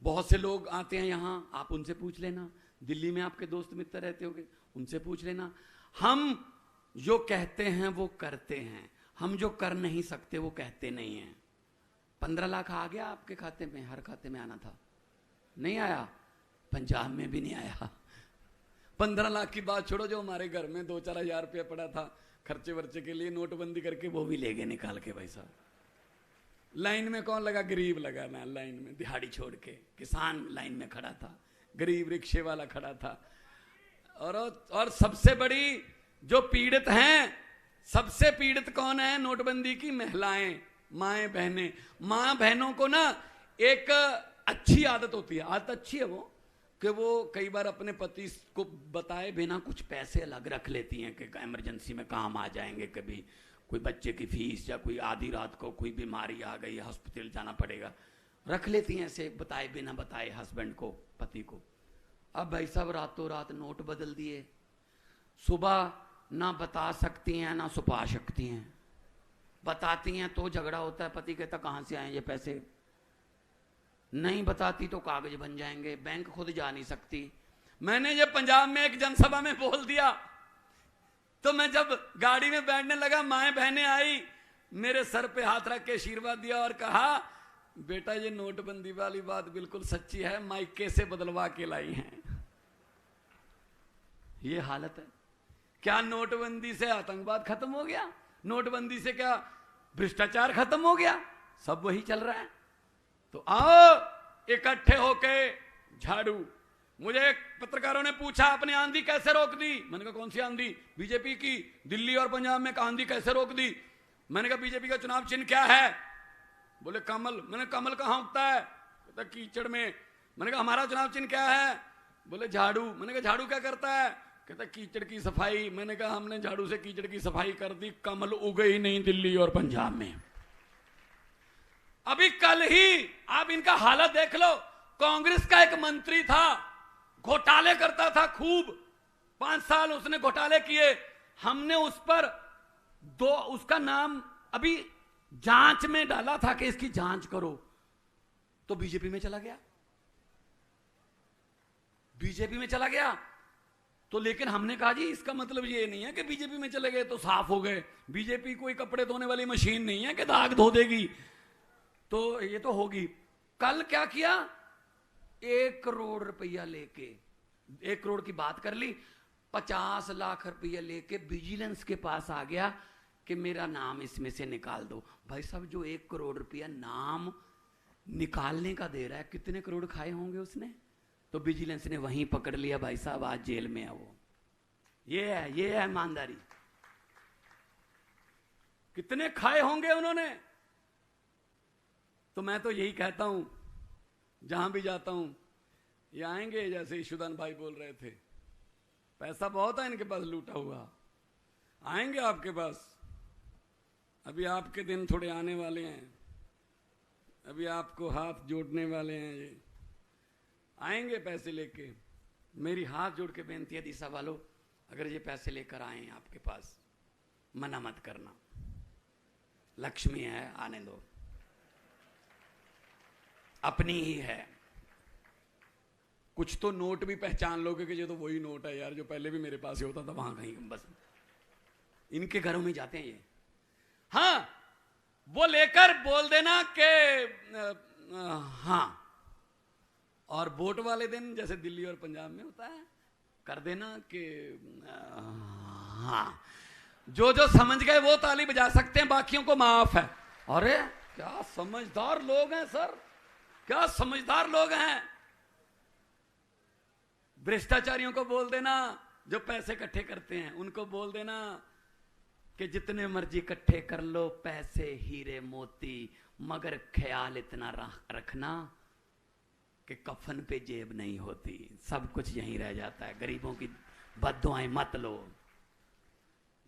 बहुत से लोग आते हैं यहां, आप उनसे पूछ लेना। दिल्ली में आपके दोस्त मित्र रहते होंगे, उनसे पूछ लेना। हम जो कहते हैं वो करते हैं, हम जो कर नहीं सकते वो कहते नहीं हैं। 15 लाख आ गया आपके खाते में, हर खाते में आना था, नहीं आया। पंजाब में भी नहीं आया। 15 लाख की बात छोड़ो, जो हमारे घर में 2-4 हजार रुपया पड़ा था खर्चे वर्चे के लिए, नोटबंदी करके वो भी ले गए निकाल के। भाई साहब, लाइन में कौन लगा? गरीब लगा ना लाइन में, दिहाड़ी छोड़ के। किसान लाइन में खड़ा था, गरीब रिक्शे वाला खड़ा था। और सबसे बड़ी जो पीड़ित हैं, सबसे पीड़ित कौन है नोटबंदी की? महिलाएं, माएं, बहनें। मां बहनों को ना एक अच्छी आदत होती है, आदत अच्छी है वो, कि वो कई बार अपने पति को बताए बिना कुछ पैसे अलग रख लेती हैं कि इमरजेंसी में काम आ जाएंगे, कभी कोई बच्चे की फीस या कोई आधी रात को कोई बीमारी आ गई, हॉस्पिटल जाना पड़ेगा, रख लेती हैं ऐसे बताए बिना बताए हस्बैंड को, पति को। अब भाई साहब रातों रात नोट बदल दिए। सुबह ना बता सकती हैं ना छुपा सकती हैं। बताती हैं तो झगड़ा होता है, पति कहता कहां से आए ये पैसे। नहीं बताती तो कागज बन जाएंगे, बैंक खुद जा नहीं सकती। मैंने जब पंजाब में एक जनसभा में बोल दिया, तो मैं जब गाड़ी में बैठने लगा, माएं बहनें आई, मेरे सर पे हाथ रख के आशीर्वाद दिया और कहा बेटा ये नोटबंदी वाली बात बिल्कुल सच्ची है, माइके से बदलवा के लाई हैं। ये हालत है। क्या नोटबंदी से आतंकवाद खत्म हो गया? नोटबंदी से क्या भ्रष्टाचार खत्म हो गया? सब वही चल रहा है। तो आओ इकट्ठे होके झाड़ू। मुझे पत्रकारों ने पूछा आपने आंधी कैसे रोक दी? मैंने कहा कौन सी आंधी? बीजेपी की। दिल्ली और पंजाब में आंधी कैसे रोक दी? मैंने कहा बीजेपी का चुनाव चिन्ह क्या है? बोले कमल। मैंने कमल कहां उगता है? कहता कीचड़ में। मैंने कहा हमारा चुनाव चिन्ह क्या है? बोले झाड़ू। मैंने कहा झाड़ू क्या करता है? कहता कीचड़ की सफाई। मैंने कहा हमने झाड़ू से कीचड़ की सफाई कर दी, कमल उगे ही नहीं दिल्ली और पंजाब में। अभी कल ही आप इनका हालत देख लो। कांग्रेस का एक मंत्री था, घोटाले करता था खूब, 5 साल उसने घोटाले किए। हमने उस पर उसका नाम अभी जांच में डाला था कि इसकी जांच करो, तो बीजेपी में चला गया। बीजेपी में चला गया तो लेकिन हमने कहा जी इसका मतलब ये नहीं है कि बीजेपी में चले गए तो साफ हो गए। बीजेपी कोई कपड़े धोने वाली मशीन नहीं है कि दाग धो देगी, तो ये तो होगी। कल क्या किया? 1 करोड़ रुपया लेके, 1 करोड़ की बात कर ली, 50 लाख रुपया लेके विजिलेंस के पास आ गया कि मेरा नाम इसमें से निकाल दो। भाई साहब जो 1 करोड़ रुपया नाम निकालने का दे रहा है, कितने करोड़ खाए होंगे उसने? तो विजिलेंस ने वहीं पकड़ लिया, भाई साहब आज जेल में है वो। ये है ईमानदारी। कितने खाए होंगे उन्होंने। तो मैं तो यही कहता हूं, जहां भी जाता हूं, ये आएंगे जैसे ईशुदान भाई बोल रहे थे, पैसा बहुत है इनके पास लूटा हुआ, आएंगे आपके पास। अभी आपके दिन थोड़े आने वाले हैं, अभी आपको हाथ जोड़ने वाले हैं, ये आएंगे पैसे लेके। मेरी हाथ जोड़ के बेनती है दिशा वालों, अगर ये पैसे लेकर आए आपके पास, मना मत करना, लक्ष्मी है, आने दो, अपनी ही है। कुछ तो नोट भी पहचान लोगे कि ये तो वही नोट है यार जो पहले भी मेरे पास ही होता था वहां कहीं, बस इनके घरों में जाते हैं ये। हाँ, वो लेकर बोल देना कि हाँ, और वोट वाले दिन जैसे दिल्ली और पंजाब में होता है कर देना कि हाँ। जो जो समझ गए वो ताली बजा सकते हैं, बाकियों को माफ है। अरे क्या समझदार लोग हैं सर, क्या समझदार लोग हैं। भ्रष्टाचारियों को बोल देना, जो पैसे इकट्ठे करते हैं उनको बोल देना कि जितने मर्जी इकट्ठे कर लो पैसे हीरे मोती, मगर ख्याल इतना रखना कि कफन पे जेब नहीं होती, सब कुछ यहीं रह जाता है। गरीबों की बद्दुआएं मत लो,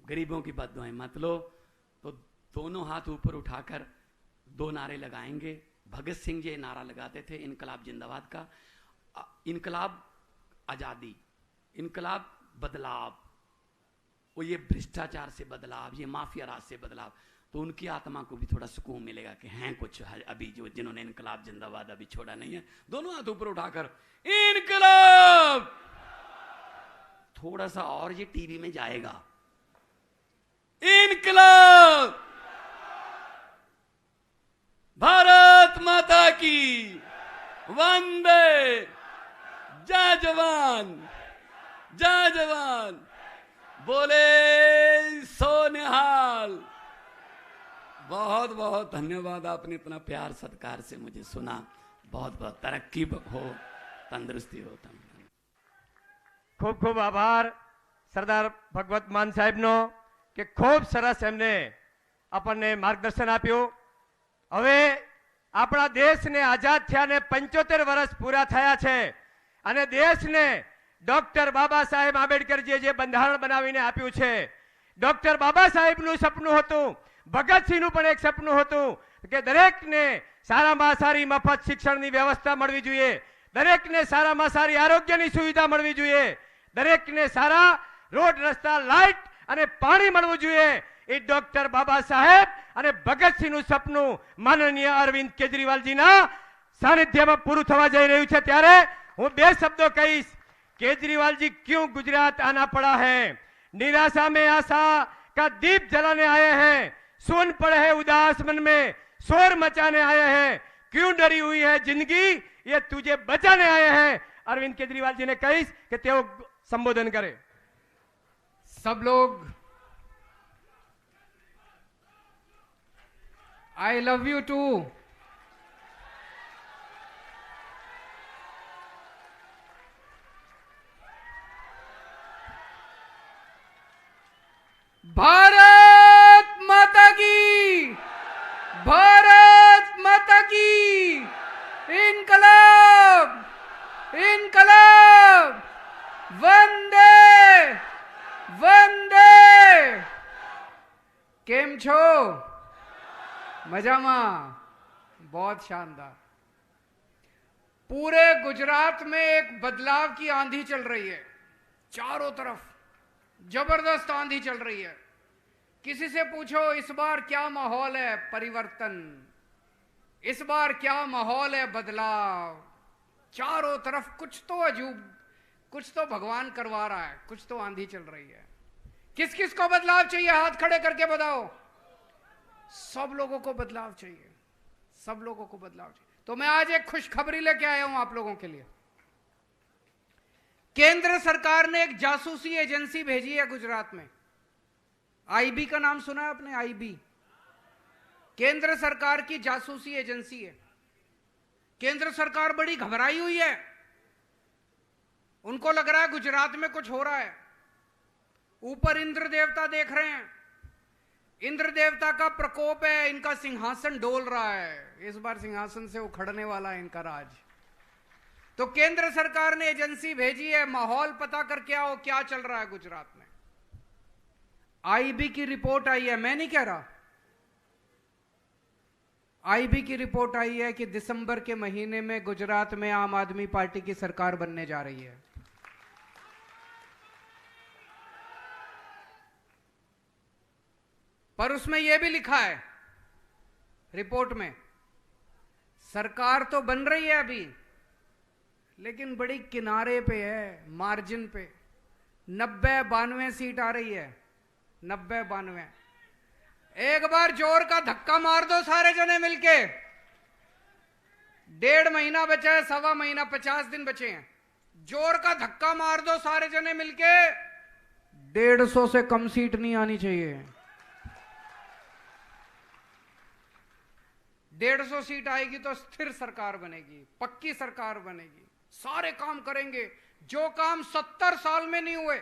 गरीबों की बद्दुआएं मत लो। तो दोनों हाथ ऊपर उठाकर दो नारे लगाएंगे। भगत सिंह जी नारा लगाते थे इनकलाब जिंदाबाद का, इनकलाब आजादी, इनकलाब बदलाव, वो ये भ्रष्टाचार से बदलाव, ये माफिया राज से बदलाव। तो उनकी आत्मा को भी थोड़ा सुकून मिलेगा कि हैं कुछ अभी जो जिन्होंने इनकलाब जिंदाबाद अभी छोड़ा नहीं है। दोनों हाथ ऊपर उठाकर इनकलाब, थोड़ा सा और ये टीवी में जाएगा, इनकलाब, भारत माता की वंदे, जय जवान, जय जवान, बोले सो निहाल। बहुत बहुत धन्यवाद, आपने इतना प्यार सत्कार से मुझे सुना। बहुत बहुत तरक्की हो, तंदुरुस्ती हो। ખૂબ ખૂબ આભાર સરદાર ભગવત માન સાહેબનો કે ખૂબ સરસ એમને આપણને માર્ગદર્શન આપ્યું। હવે આપણા દેશને આઝાદ થયાને 75 વર્ષ પૂરા થયા છે અને દેશને ડોક્ટર બાબા સાહેબ આંબેડકરજીએ જે બંધારણ બનાવીને આપ્યું છે, ડોક્ટર બાબા સાહેબનું સપનું હતું, ભગતસિંહનું પણ એક સપનું હતું કે દરેકને સારામાં સારી મફત શિક્ષણની વ્યવસ્થા મળવી જોઈએ, દરેકને સારામાં સારી આરોગ્યની સુવિધા મળવી જોઈએ, દરેકને સારા રોડ રસ્તા લાઇટ અને પાણી મળવું જોઈએ। એ ડોક્ટર બાબા સાહેબ અને ભગતસિંહનું સપનું માનનીય અરવિંદ કેજરીવાલજીના સાનિધ્યમાં પૂરું થવા જઈ રહ્યું છે। ત્યારે હું બે શબ્દો કહીશ। केजरीवाल जी क्यों गुजरात आना पड़ा है? निराशा में आशा का दीप जलाने आए हैं, सुन पड़े है उदास मन में शोर मचाने आए हैं, क्यों डरी हुई है जिंदगी ये तुझे बचाने आए हैं। अरविंद केजरीवाल जी ने कही कि तेओ संबोधन करे। सब लोग I love you too. Bharat Mata की, भारत माता की, इनकलाब, इनकलाब, वंदे वंदे। केम छो? मजामा? बहुत शानदार। पूरे गुजरात में एक बदलाव की आंधी चल रही है, चारों तरफ जबरदस्त आंधी चल रही है। किसी से पूछो इस बार क्या माहौल है परिवर्तन, इस बार क्या माहौल है बदलाव। चारों तरफ कुछ तो अजूब, कुछ तो भगवान करवा रहा है, कुछ तो आंधी चल रही है। किस किस को बदलाव चाहिए? हाथ खड़े करके बताओ। सब लोगों को बदलाव चाहिए, सब लोगों को बदलाव चाहिए। तो मैं आज एक खुशखबरी लेके आया हूं आप लोगों के लिए। केंद्र सरकार ने एक जासूसी एजेंसी भेजी है गुजरात में। आईबी का नाम सुना है आपने? आईबी केंद्र सरकार की जासूसी एजेंसी है। केंद्र सरकार बड़ी घबराई हुई है, उनको लग रहा है गुजरात में कुछ हो रहा है। ऊपर इंद्र देवता देख रहे हैं, इंद्र देवता का प्रकोप है, इनका सिंहासन डोल रहा है। इस बार सिंहासन से उखड़ने वाला है इनका राज। तो केंद्र सरकार ने एजेंसी भेजी है, माहौल पता करके आओ क्या चल रहा है गुजरात में। आईबी की रिपोर्ट आई है, मैं नहीं कह रहा, आईबी की रिपोर्ट आई है कि दिसंबर के महीने में गुजरात में आम आदमी पार्टी की सरकार बनने जा रही है। पर उसमें यह भी लिखा है रिपोर्ट में, सरकार तो बन रही है अभी, लेकिन बड़ी किनारे पे है, मार्जिन पे। 90-92 सीट आ रही है, 90-92। एक बार जोर का धक्का मार दो सारे जने मिलके। 1.5 महीना बचा है, 1.25 महीना, 50 दिन बचे हैं। जोर का धक्का मार दो सारे जने मिलके, 150 से कम सीट नहीं आनी चाहिए। 150 सीट आएगी तो स्थिर सरकार बनेगी, पक्की सरकार बनेगी। सारे काम करेंगे जो काम 70 साल में नहीं हुए,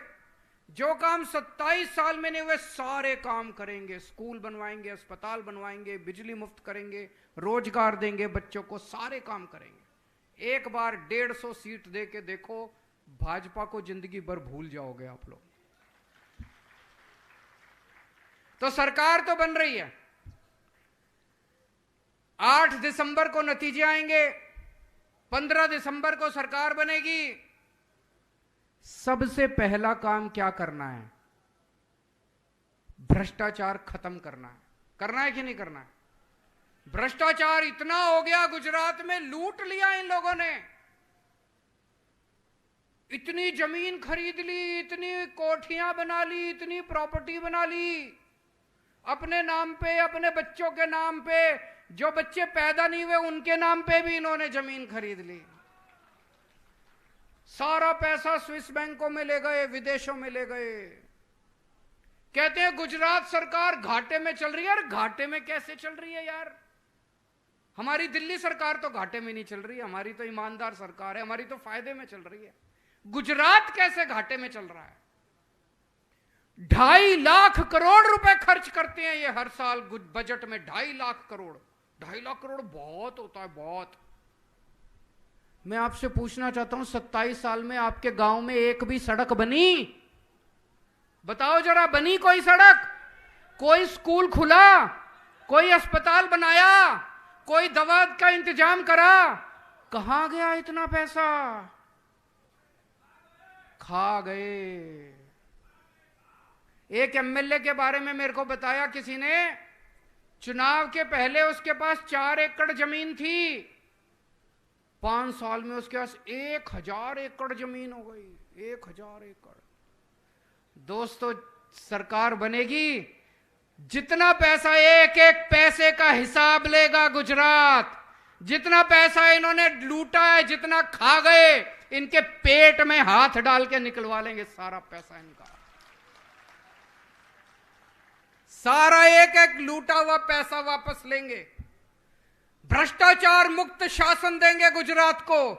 जो काम 27 साल में नहीं हुए, सारे काम करेंगे। स्कूल बनवाएंगे, अस्पताल बनवाएंगे, बिजली मुफ्त करेंगे, रोजगार देंगे बच्चों को, सारे काम करेंगे। एक बार 150 सीट दे के देखो, भाजपा को जिंदगी भर भूल जाओगे आप लोग। तो सरकार तो बन रही है। 8 दिसंबर को नतीजे आएंगे, 15 दिसंबर को सरकार बनेगी। सबसे पहला काम क्या करना है? भ्रष्टाचार खत्म करना है कि नहीं करना है? भ्रष्टाचार इतना हो गया, गुजरात में लूट लिया इन लोगों ने। इतनी जमीन खरीद ली, इतनी कोठियां बना ली, इतनी प्रॉपर्टी बना ली अपने नाम पे, अपने बच्चों के नाम पे। जो बच्चे पैदा नहीं हुए उनके नाम पे भी इन्होंने जमीन खरीद ली। सारा पैसा स्विस बैंकों में ले गए, विदेशों में ले गए। कहते हैं गुजरात सरकार घाटे में चल रही है। अरे घाटे में कैसे चल रही है यार? हमारी दिल्ली सरकार तो घाटे में नहीं चल रही है, हमारी तो ईमानदार सरकार है, हमारी तो फायदे में चल रही है। गुजरात कैसे घाटे में चल रहा है? 2.5 लाख करोड़ रुपए खर्च करते हैं ये हर साल बजट में। 2.5 लाख करोड़, 2.5 लाख करोड़ बहुत होता है, बहुत। मैं आपसे पूछना चाहता हूं, 27 साल में आपके गांव में एक भी सड़क बनी? बताओ जरा, बनी कोई सड़क? कोई स्कूल खुला? कोई अस्पताल बनाया? कोई दवा का इंतजाम करा? कहां गया इतना पैसा? खा गए। एक एमएलए के बारे में मेरे को बताया किसी ने, चुनाव के पहले उसके पास 4 एकड़ जमीन थी। 5 साल में उसके पास 1000 एकड़ जमीन हो गई। 1000 एकड़। दोस्तों, सरकार बनेगी, जितना पैसा, एक एक पैसे का हिसाब लेगा गुजरात। जितना पैसा इन्होंने लूटा है, जितना खा गए, इनके पेट में हाथ डाल के निकलवा लेंगे सारा पैसा इनका। सारा एक एक लूटा हुआ पैसा वापस लेंगे। भ्रष्टाचार मुक्त शासन देंगे गुजरात को।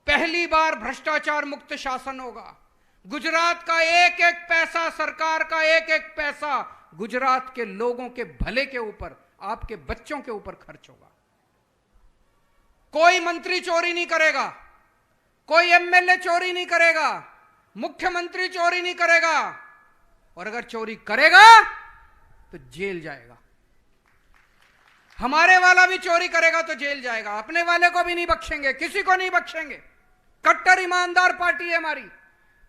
पहली बार भ्रष्टाचार मुक्त शासन होगा। गुजरात का एक एक पैसा, सरकार का एक एक पैसा गुजरात के लोगों के भले के ऊपर, आपके बच्चों के ऊपर खर्च होगा। कोई मंत्री चोरी नहीं करेगा, कोई एमएलए चोरी नहीं करेगा, मुख्यमंत्री चोरी नहीं करेगा, और अगर चोरी करेगा तो जेल जाएगा। हमारे वाला भी चोरी करेगा तो जेल जाएगा। अपने वाले को भी नहीं बख्शेंगे, किसी को नहीं बख्शेंगे। कट्टर ईमानदार पार्टी है हमारी।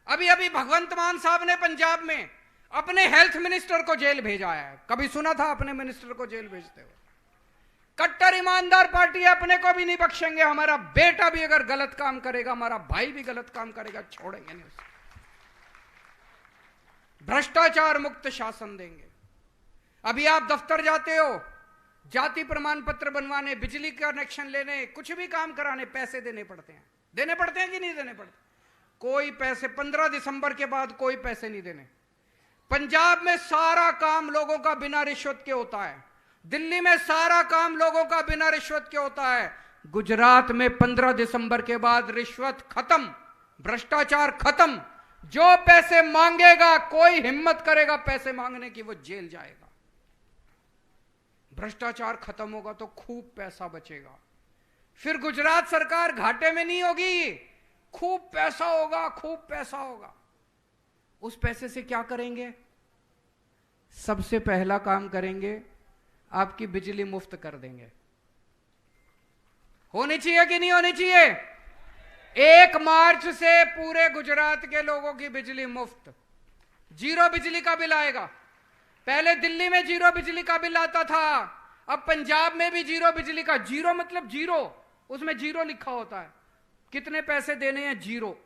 अभी अभी भगवंत मान साहब ने पंजाब में अपने हेल्थ मिनिस्टर को जेल भेजा है। कभी सुना था अपने मिनिस्टर को जेल भेजते हुए? कट्टर ईमानदार पार्टी है, अपने को भी नहीं बख्शेंगे। हमारा बेटा भी अगर गलत काम करेगा, हमारा भाई भी गलत काम करेगा, छोड़ेंगे नहीं उसे। भ्रष्टाचार मुक्त शासन देंगे। अभी आप दफ्तर जाते हो, जाति प्रमाण पत्र बनवाने, बिजली का कनेक्शन लेने, कुछ भी काम कराने पैसे देने पड़ते हैं। देने पड़ते हैं कि नहीं देने पड़ते? कोई पैसे 15 दिसंबर के बाद कोई पैसे नहीं देने। पंजाब में सारा काम लोगों का बिना रिश्वत के होता है। दिल्ली में सारा काम लोगों का बिना रिश्वत के होता है। गुजरात में 15 दिसंबर के बाद रिश्वत खत्म, भ्रष्टाचार खत्म। जो पैसे मांगेगा, कोई हिम्मत करेगा पैसे मांगने की, वो जेल जाएगा। भ्रष्टाचार खत्म होगा तो खूब पैसा बचेगा। फिर गुजरात सरकार घाटे में नहीं होगी, खूब पैसा होगा, खूब पैसा होगा। उस पैसे से क्या करेंगे? सबसे पहला काम करेंगे, आपकी बिजली मुफ्त कर देंगे। होनी चाहिए कि नहीं होनी चाहिए? 1 मार्च से पूरे गुजरात के लोगों की बिजली मुफ्त, 0 बिजली का बिल आएगा। पहले दिल्ली में जीरो बिजली का बिल आता था, अब पंजाब में भी जीरो बिजली का। जीरो मतलब जीरो, उसमें जीरो लिखा होता है, कितने पैसे देने हैं जीरो।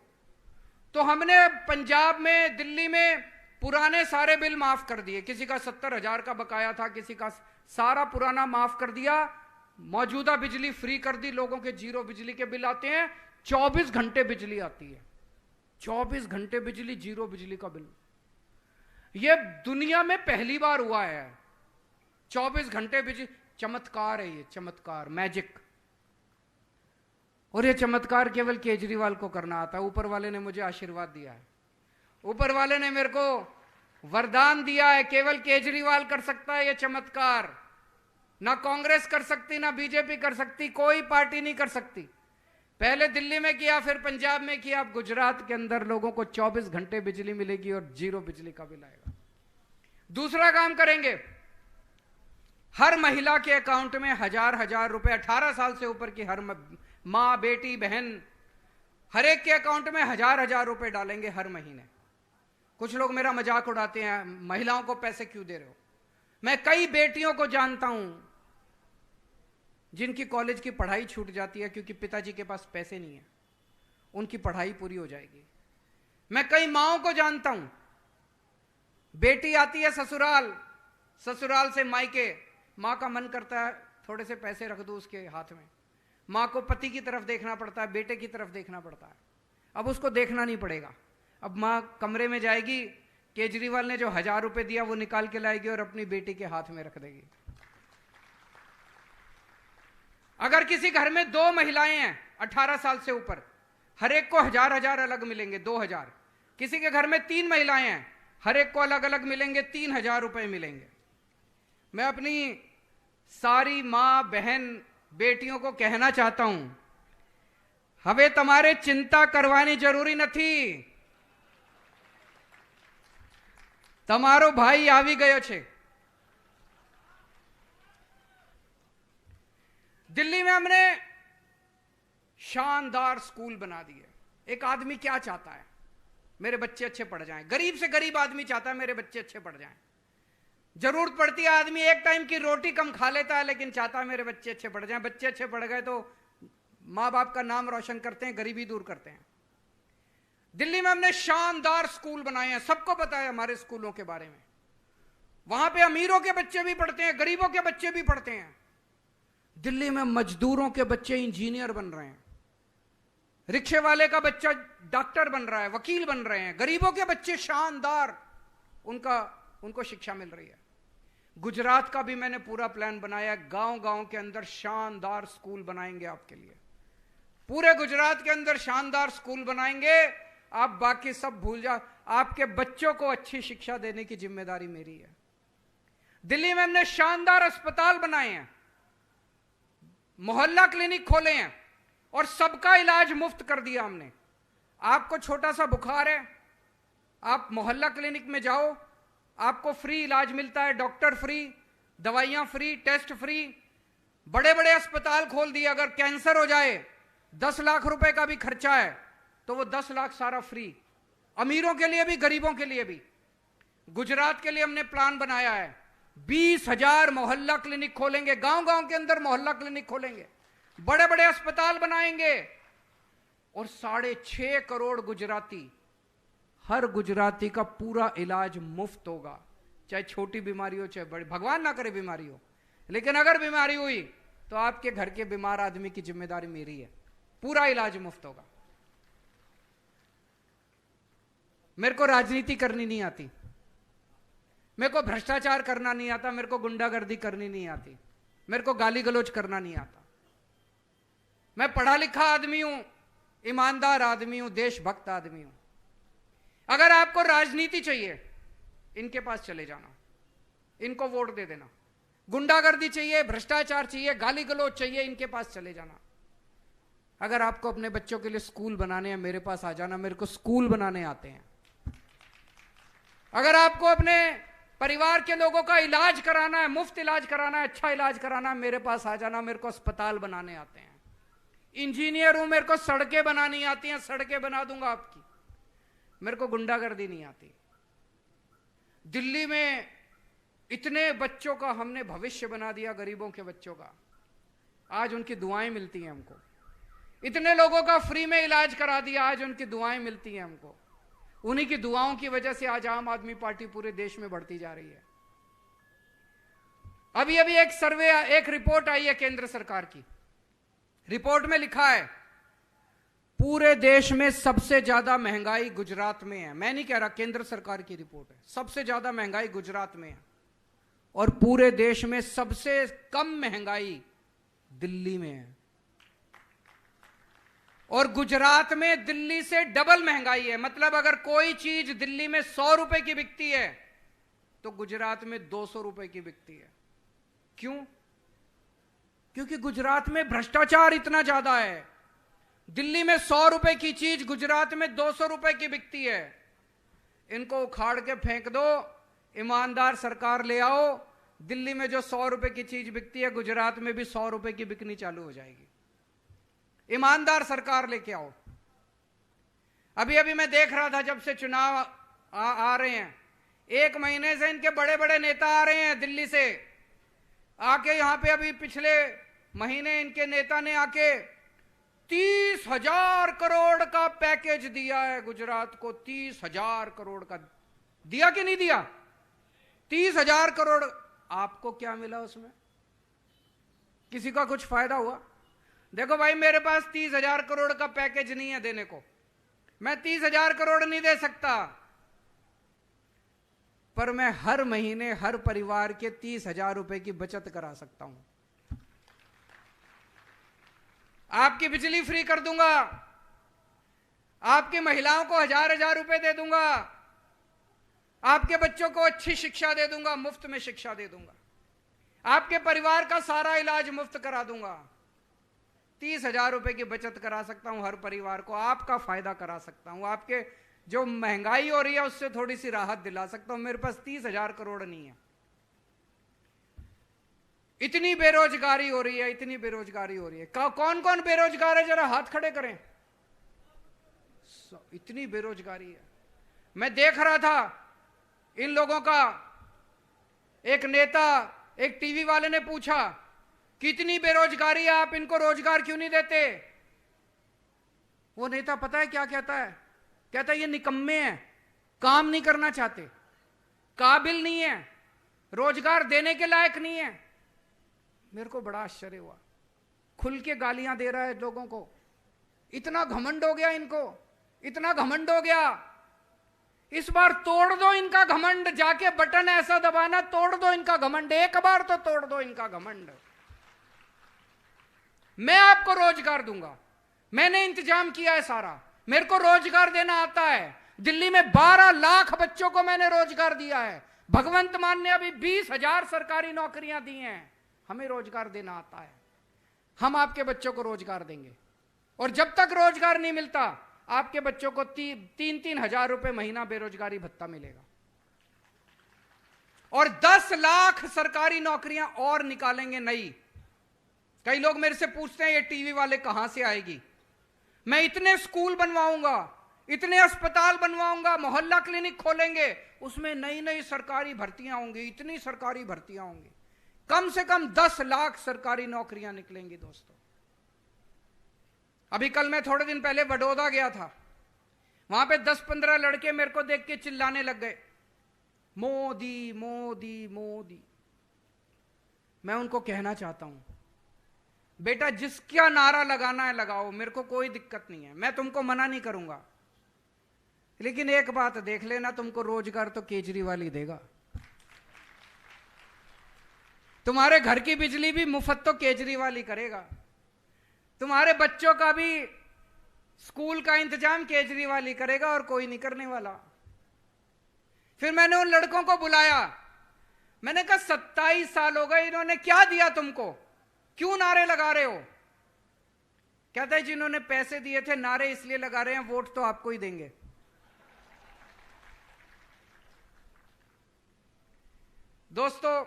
तो हमने पंजाब में, दिल्ली में पुराने सारे बिल माफ कर दिए। किसी का 70,000 का बकाया था, किसी का सारा पुराना माफ कर दिया। मौजूदा बिजली फ्री कर दी, लोगों के जीरो बिजली के बिल आते हैं। 24 घंटे बिजली आती है, 24 घंटे बिजली, जीरो बिजली का बिल। यह दुनिया में पहली बार हुआ है, 24 घंटे बिजली। चमत्कार है ये, चमत्कार, मैजिक। और ये चमत्कार केवल केजरीवाल को करना आता है। ऊपर वाले ने मुझे आशीर्वाद दिया है, ऊपर वाले ने मेरे को वरदान दिया है, केवल केजरीवाल कर सकता है ये चमत्कार। ना कांग्रेस कर सकती, ना बीजेपी कर सकती, कोई पार्टी नहीं कर सकती। पहले दिल्ली में किया, फिर पंजाब में किया, अब गुजरात के अंदर लोगों को 24 घंटे बिजली मिलेगी और जीरो बिजली का बिल आएगा। दूसरा काम करेंगे, हर महिला के अकाउंट में 1,000 रुपए, 18 साल से ऊपर की हर मां, बेटी, बहन, हर एक के अकाउंट में 1,000 रुपए डालेंगे हर महीने। कुछ लोग मेरा मजाक उड़ाते हैं, महिलाओं को पैसे क्यों दे रहे हो। मैं कई बेटियों को जानता हूं जिनकी कॉलेज की पढ़ाई छूट जाती है क्योंकि पिताजी के पास पैसे नहीं है, उनकी पढ़ाई पूरी हो जाएगी। मैं कई माओं को जानता हूं, बेटी आती है ससुराल, ससुराल से मायके, मां का मन करता है थोड़े से पैसे रख दो उसके हाथ में। मां को पति की तरफ देखना पड़ता है, बेटे की तरफ देखना पड़ता है। अब उसको देखना नहीं पड़ेगा, अब मां कमरे में जाएगी, केजरीवाल ने जो 1,000 रुपए दिया वो निकाल के लाएगी और अपनी बेटी के हाथ में रख देगी। अगर किसी घर में 2 महिलाएं हैं 18 साल से ऊपर, हर एक को 1,000 अलग मिलेंगे, 2,000। किसी के घर में 3 महिलाएं हैं, हर एक को अलग अलग मिलेंगे, 3,000 रुपए मिलेंगे। मैं अपनी सारी मां, बहन, बेटियों को कहना चाहता हूं, हमें तुम्हारे चिंता करवानी जरूरी नहीं। તમારો ભાઈ આવી ગયો છે। दिल्ली में हमने शानदार स्कूल बना दिए। एक आदमी क्या चाहता है, मेरे बच्चे अच्छे पढ़ जाएं। गरीब से गरीब आदमी चाहता है मेरे बच्चे अच्छे पढ़ जाएं। जरूरत पड़ती है आदमी एक टाइम की रोटी कम खा लेता है, लेकिन चाहता है मेरे बच्चे अच्छे पढ़ जाएं। बच्चे अच्छे पढ़ गए तो माँ बाप का नाम रोशन करते हैं, गरीबी दूर करते हैं। दिल्ली में हमने शानदार स्कूल बनाए हैं, सबको पता है हमारे स्कूलों के बारे में। वहां पे अमीरों के बच्चे भी पढ़ते हैं, गरीबों के बच्चे भी पढ़ते हैं। दिल्ली में मजदूरों के बच्चे इंजीनियर बन रहे हैं, रिक्शे वाले का बच्चा डॉक्टर बन रहा है, वकील बन रहे हैं। गरीबों के बच्चे शानदार, उनको शिक्षा मिल रही है। गुजरात का भी मैंने पूरा प्लान बनाया, गांव गांव के अंदर शानदार स्कूल बनाएंगे आपके लिए। पूरे गुजरात के अंदर शानदार स्कूल बनाएंगे, आप बाकी सब भूल जाओ। आपके बच्चों को अच्छी शिक्षा देने की जिम्मेदारी मेरी है। दिल्ली में हमने शानदार अस्पताल बनाए हैं, मोहल्ला क्लिनिक खोले हैं और सबका इलाज मुफ्त कर दिया हमने। आपको छोटा सा बुखार है, आप मोहल्ला क्लिनिक में जाओ, आपको फ्री इलाज मिलता है, डॉक्टर फ्री, दवाइयां फ्री, टेस्ट फ्री। बड़े बड़े अस्पताल खोल दिए। अगर कैंसर हो जाए, 10 लाख रुपए का भी खर्चा है, तो वो 10 लाख सारा फ्री, अमीरों के लिए भी, गरीबों के लिए भी। गुजरात के लिए हमने प्लान बनाया है, 20,000 मोहल्ला क्लिनिक खोलेंगे, गांव गांव के अंदर मोहल्ला क्लिनिक खोलेंगे, बड़े बड़े अस्पताल बनाएंगे और 6.5 करोड़ गुजराती, हर गुजराती का पूरा इलाज मुफ्त होगा। चाहे छोटी बीमारी हो, चाहे बड़ी, भगवान ना करे बीमारी हो, लेकिन अगर बीमारी हुई तो आपके घर के बीमार आदमी की जिम्मेदारी मेरी है, पूरा इलाज मुफ्त होगा। मेरे को राजनीति करनी नहीं आती, मेरे को भ्रष्टाचार करना नहीं आता, मेरे को गुंडागर्दी करनी नहीं आती, मेरे को गाली गलौज करना नहीं आता। मैं पढ़ा लिखा आदमी हूं, ईमानदार आदमी हूं, देशभक्त आदमी हूं। अगर आपको राजनीति चाहिए, इनके पास चले जाना, इनको वोट दे देना। गुंडागर्दी चाहिए, भ्रष्टाचार चाहिए, गाली गलौज चाहिए, इनके पास चले जाना। अगर आपको अपने बच्चों के लिए स्कूल बनाने हैं, मेरे पास आ जाना, मेरे को स्कूल बनाने आते हैं। अगर आपको अपने परिवार के लोगों का इलाज कराना है, मुफ्त इलाज कराना है, अच्छा इलाज कराना है, मेरे पास आ जाना, मेरे को अस्पताल बनाने आते हैं। इंजीनियर हूं, मेरे को सड़कें बनानी आती हैं, सड़कें बना दूंगा आपकी। मेरे को गुंडागर्दी नहीं आती। दिल्ली में इतने बच्चों का हमने भविष्य बना दिया, गरीबों के बच्चों का। आज उनकी दुआएं मिलती हैं हमको। इतने लोगों का फ्री में इलाज करा दिया, आज उनकी दुआएं मिलती हैं हमको। उन्हीं की दुआओं की वजह से आज आम आदमी पार्टी पूरे देश में बढ़ती जा रही है। अभी अभी एक सर्वे, एक रिपोर्ट आई है केंद्र सरकार की। रिपोर्ट में लिखा है पूरे देश में सबसे ज्यादा महंगाई गुजरात में है। मैं नहीं कह रहा, केंद्र सरकार की रिपोर्ट है। सबसे ज्यादा महंगाई गुजरात में है और पूरे देश में सबसे कम महंगाई दिल्ली में है। और गुजरात में दिल्ली से डबल महंगाई है। मतलब अगर कोई चीज दिल्ली में 100 रुपए की बिकती है तो गुजरात में 200 रुपए की बिकती है। क्यों? क्योंकि गुजरात में भ्रष्टाचार इतना ज्यादा है। दिल्ली में 100 रुपए की चीज गुजरात में 200 रुपए की बिकती है। इनको उखाड़ के फेंक दो, ईमानदार सरकार ले आओ। दिल्ली में जो 100 रुपए की चीज बिकती है, गुजरात में भी 100 रुपए की बिकनी चालू हो जाएगी। ईमानदार सरकार लेके आओ। अभी अभी मैं देख रहा था, जब से चुनाव आ रहे हैं, 1 महीने से इनके बड़े बड़े नेता आ रहे हैं दिल्ली से आके यहां पे। अभी पिछले महीने इनके नेता ने आके 30,000 करोड़ का पैकेज दिया है गुजरात को। 30,000 करोड़ का दिया कि नहीं दिया? 30,000 करोड़। आपको क्या मिला उसमें? किसी का कुछ फायदा हुआ? देखो भाई, मेरे पास 30,000 करोड़ का पैकेज नहीं है देने को। मैं 30,000 करोड़ नहीं दे सकता, पर मैं हर महीने हर परिवार के 30,000 रुपए की बचत करा सकता हूं। आपकी बिजली फ्री कर दूंगा, आपकी महिलाओं को 1,000 रुपए दे दूंगा, आपके बच्चों को अच्छी शिक्षा दे दूंगा, मुफ्त में शिक्षा दे दूंगा, आपके परिवार का सारा इलाज मुफ्त करा दूंगा। 30,000 रुपए की बचत करा सकता हूं हर परिवार को। आपका फायदा करा सकता हूं, आपके जो महंगाई हो रही है उससे थोड़ी सी राहत दिला सकता हूं। मेरे पास 30,000 करोड़ नहीं है। इतनी बेरोजगारी हो रही है, इतनी बेरोजगारी हो रही है। कौन कौन बेरोजगार है? जरा हाथ खड़े करें। इतनी बेरोजगारी है। मैं देख रहा था इन लोगों का, एक नेता, एक टीवी वाले ने पूछा कि इतनी बेरोजगारी है, आप इनको रोजगार क्यों नहीं देते? वो नेता पता है क्या कहता है? कहता है ये निकम्मे हैं, काम नहीं करना चाहते, काबिल नहीं है, रोजगार देने के लायक नहीं है। मेरे को बड़ा आश्चर्य हुआ। खुल के गालियां दे रहा है लोगों को। इतना घमंड हो गया इनको, इतना घमंड हो गया। इस बार तोड़ दो इनका घमंड। जाके बटन ऐसा दबाना, तोड़ दो इनका घमंड। एक बार तो तोड़ दो इनका घमंड। मैं आपको रोजगार दूंगा, मैंने इंतजाम किया है सारा। मेरे को रोजगार देना आता है। दिल्ली में 12 लाख बच्चों को मैंने रोजगार दिया है। भगवंत मान ने अभी 20,000 सरकारी नौकरियां दी हैं। हमें रोजगार देना आता है। हम आपके बच्चों को रोजगार देंगे। और जब तक रोजगार नहीं मिलता, आपके बच्चों को 3-3 हजार रुपए महीना बेरोजगारी भत्ता मिलेगा। और 10 लाख सरकारी नौकरियां और निकालेंगे नई। कई लोग मेरे से पूछते हैं ये टीवी वाले कहां से आएगी? मैं इतने स्कूल बनवाऊंगा, इतने अस्पताल बनवाऊंगा, मोहल्ला क्लिनिक खोलेंगे, उसमें नई नई सरकारी भर्तियां होंगी, इतनी सरकारी भर्तियां होंगी। कम से कम 10 लाख सरकारी नौकरियां निकलेंगी दोस्तों। अभी कल मैं थोड़े दिन पहले बड़ौदा गया था। वहां पे 10-15 लड़के मेरे को देख के चिल्लाने लग गए, मोदी मोदी मोदी। मैं उनको कहना चाहता हूं, बेटा जिसका नारा लगाना है लगाओ, मेरे को कोई दिक्कत नहीं है, मैं तुमको मना नहीं करूंगा। लेकिन एक बात देख लेना, तुमको रोजगार तो केजरीवाल ही देगा। तुम्हारे घर की बिजली भी मुफ्त तो केजरीवाल ही करेगा। तुम्हारे बच्चों का भी स्कूल का इंतजाम केजरीवाल ही करेगा और कोई नहीं करने वाला। फिर मैंने उन लड़कों को बुलाया। मैंने कहा 27 साल हो गए, इन्होंने क्या दिया तुमको? क्यों नारे लगा रहे हो? कहता है जिन्होंने पैसे दिए थे नारे इसलिए लगा रहे हैं, वोट तो आपको ही देंगे। दोस्तों,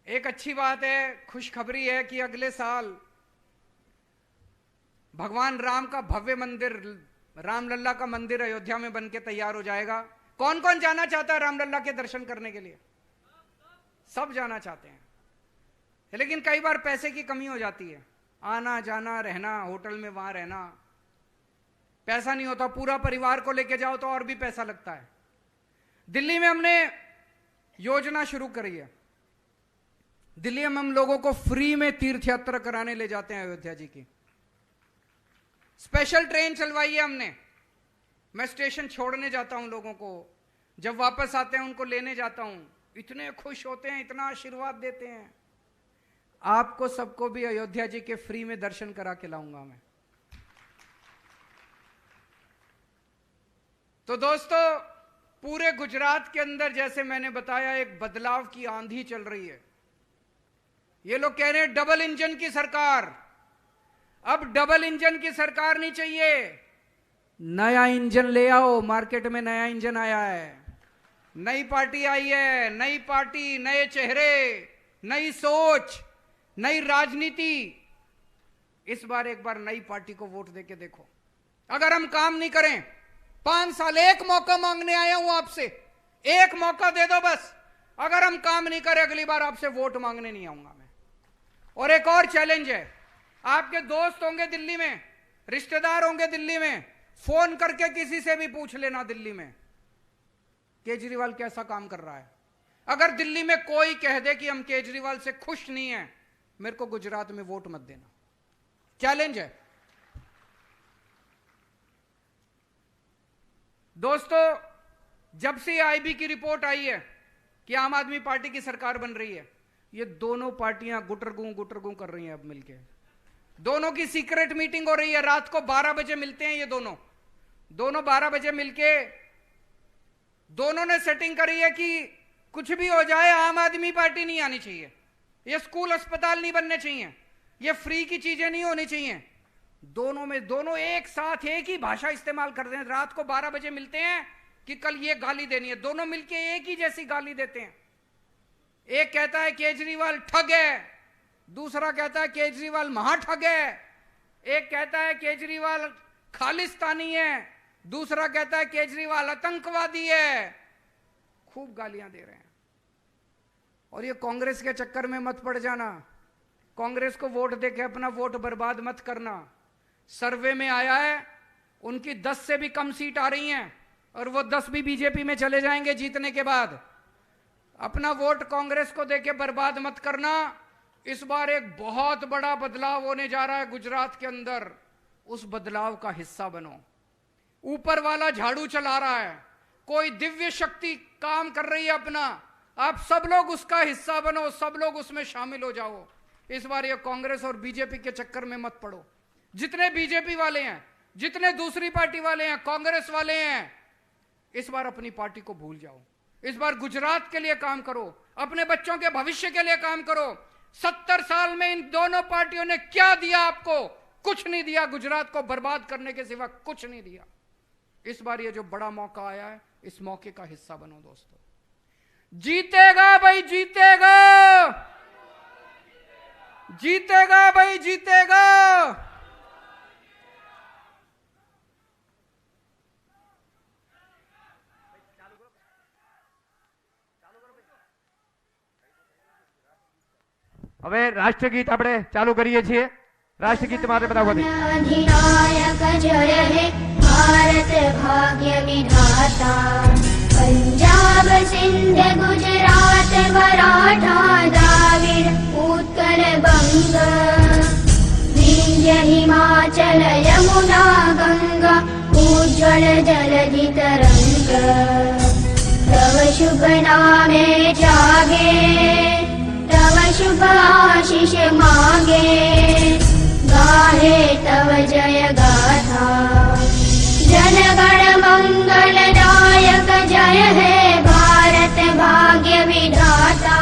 एक अच्छी बात है, खुशखबरी है कि अगले साल भगवान राम का भव्य मंदिर, रामलला का मंदिर अयोध्या में बनके तैयार हो जाएगा। कौन कौन जाना चाहता है रामलला के दर्शन करने के लिए? सब जाना चाहते हैं, लेकिन कई बार पैसे की कमी हो जाती है, आना जाना रहना, होटल में वहां रहना, पैसा नहीं होता। पूरा परिवार को लेके जाओ तो और भी पैसा लगता है। दिल्ली में हमने योजना शुरू करी है। दिल्ली में हम लोगों को फ्री में तीर्थ यात्रा कराने ले जाते हैं। अयोध्या जी की स्पेशल ट्रेन चलवाई है हमने। मैं स्टेशन छोड़ने जाता हूं लोगों को, जब वापस आते हैं उनको लेने जाता हूं, इतने खुश होते हैं, इतना आशीर्वाद देते हैं। आपको सबको भी अयोध्या जी के फ्री में दर्शन करा के लाऊंगा मैं। तो दोस्तों, पूरे गुजरात के अंदर जैसे मैंने बताया एक बदलाव की आंधी चल रही है। ये लोग कह रहे हैं डबल इंजन की सरकार। अब डबल इंजन की सरकार नहीं चाहिए, नया इंजन ले आओ। मार्केट में नया इंजन आया है, नई पार्टी आई है, नई पार्टी, नए चेहरे, नई सोच, नई राजनीति। इस बार एक बार नई पार्टी को वोट देके देखो। अगर हम काम नहीं करें, 5 साल एक मौका मांगने आया हूं आपसे, एक मौका दे दो बस। अगर हम काम नहीं करें, अगली बार आपसे वोट मांगने नहीं आऊंगा मैं। और एक और चैलेंज है, आपके दोस्त होंगे दिल्ली में, रिश्तेदार होंगे दिल्ली में, फोन करके किसी से भी पूछ लेना दिल्ली में केजरीवाल कैसा काम कर रहा है। अगर दिल्ली में कोई कह दे कि हम केजरीवाल से खुश नहीं हैं, मेरे को गुजरात में वोट मत देना। चैलेंज है दोस्तों। जब से आईबी की रिपोर्ट आई है कि आम आदमी पार्टी की सरकार बन रही है, ये दोनों पार्टियां गुटरगू कर रही हैं। अब मिलके दोनों की सीक्रेट मीटिंग हो रही है। रात को 12 बजे मिलते हैं ये दोनों 12 बजे मिलके दोनों ने सेटिंग करी है कि कुछ भी हो जाए आम आदमी पार्टी नहीं आनी चाहिए, ये स्कूल अस्पताल नहीं बनने चाहिए, ये फ्री की चीजें नहीं होनी चाहिए। दोनों एक साथ एक ही भाषा इस्तेमाल करते हैं। रात को 12 बजे मिलते हैं कि कल ये गाली देनी है, दोनों मिलके एक ही जैसी गाली देते हैं। एक कहता है केजरीवाल ठग है, दूसरा कहता है केजरीवाल महाठग है। एक कहता है केजरीवाल खालिस्तानी है, दूसरा कहता है केजरीवाल आतंकवादी है। खूब गालियां दे रहे हैं। और ये कांग्रेस के चक्कर में मत पड़ जाना, कांग्रेस को वोट देके अपना वोट बर्बाद मत करना। सर्वे में आया है उनकी 10 से भी कम सीट आ रही हैं और वो 10 भी बीजेपी में चले जाएंगे जीतने के बाद। अपना वोट कांग्रेस को देके बर्बाद मत करना। इस बार एक बहुत बड़ा बदलाव होने जा रहा है गुजरात के अंदर, उस बदलाव का हिस्सा बनो। ऊपर वाला झाड़ू चला रहा है, कोई दिव्य शक्ति काम कर रही है अपना, आप सब लोग उसका हिस्सा बनो, सब लोग उसमें शामिल हो जाओ। इस बार ये कांग्रेस और बीजेपी के चक्कर में मत पड़ो। जितने बीजेपी वाले हैं, जितने दूसरी पार्टी वाले हैं, कांग्रेस वाले हैं, इस बार अपनी पार्टी को भूल जाओ। इस बार गुजरात के लिए काम करो, अपने बच्चों के भविष्य के लिए काम करो। 70 साल में इन दोनों पार्टियों ने क्या दिया आपको? कुछ नहीं दिया। गुजरात को बर्बाद करने के सिवा कुछ नहीं दिया। इस बार ये जो बड़ा मौका आया है, इस मौके का हिस्सा बनो दोस्तों। जीतेगा भाई जीतेगा, जीतेगा भाई जीतेगा। હવે રાષ્ટ્રગીત આપણે ચાલુ કરીએ છીએ। રાષ્ટ્રગીત માટે બધા વખતે अधिनायक जय हे भारत भाग्य विधाता, पंजाब सिंध गुजरात मराठा द्राविड़ उत्कल बंग, विंध्य हिमाचल यमुना गंगा, उज्ज्वल जलधि तरंग। तव शुभ नामे जागे, तव शुभ आशीष मांगे, गाहे तव जय गाथा। जन गण मंगल दायक जय हे भारत भाग्य विधाता।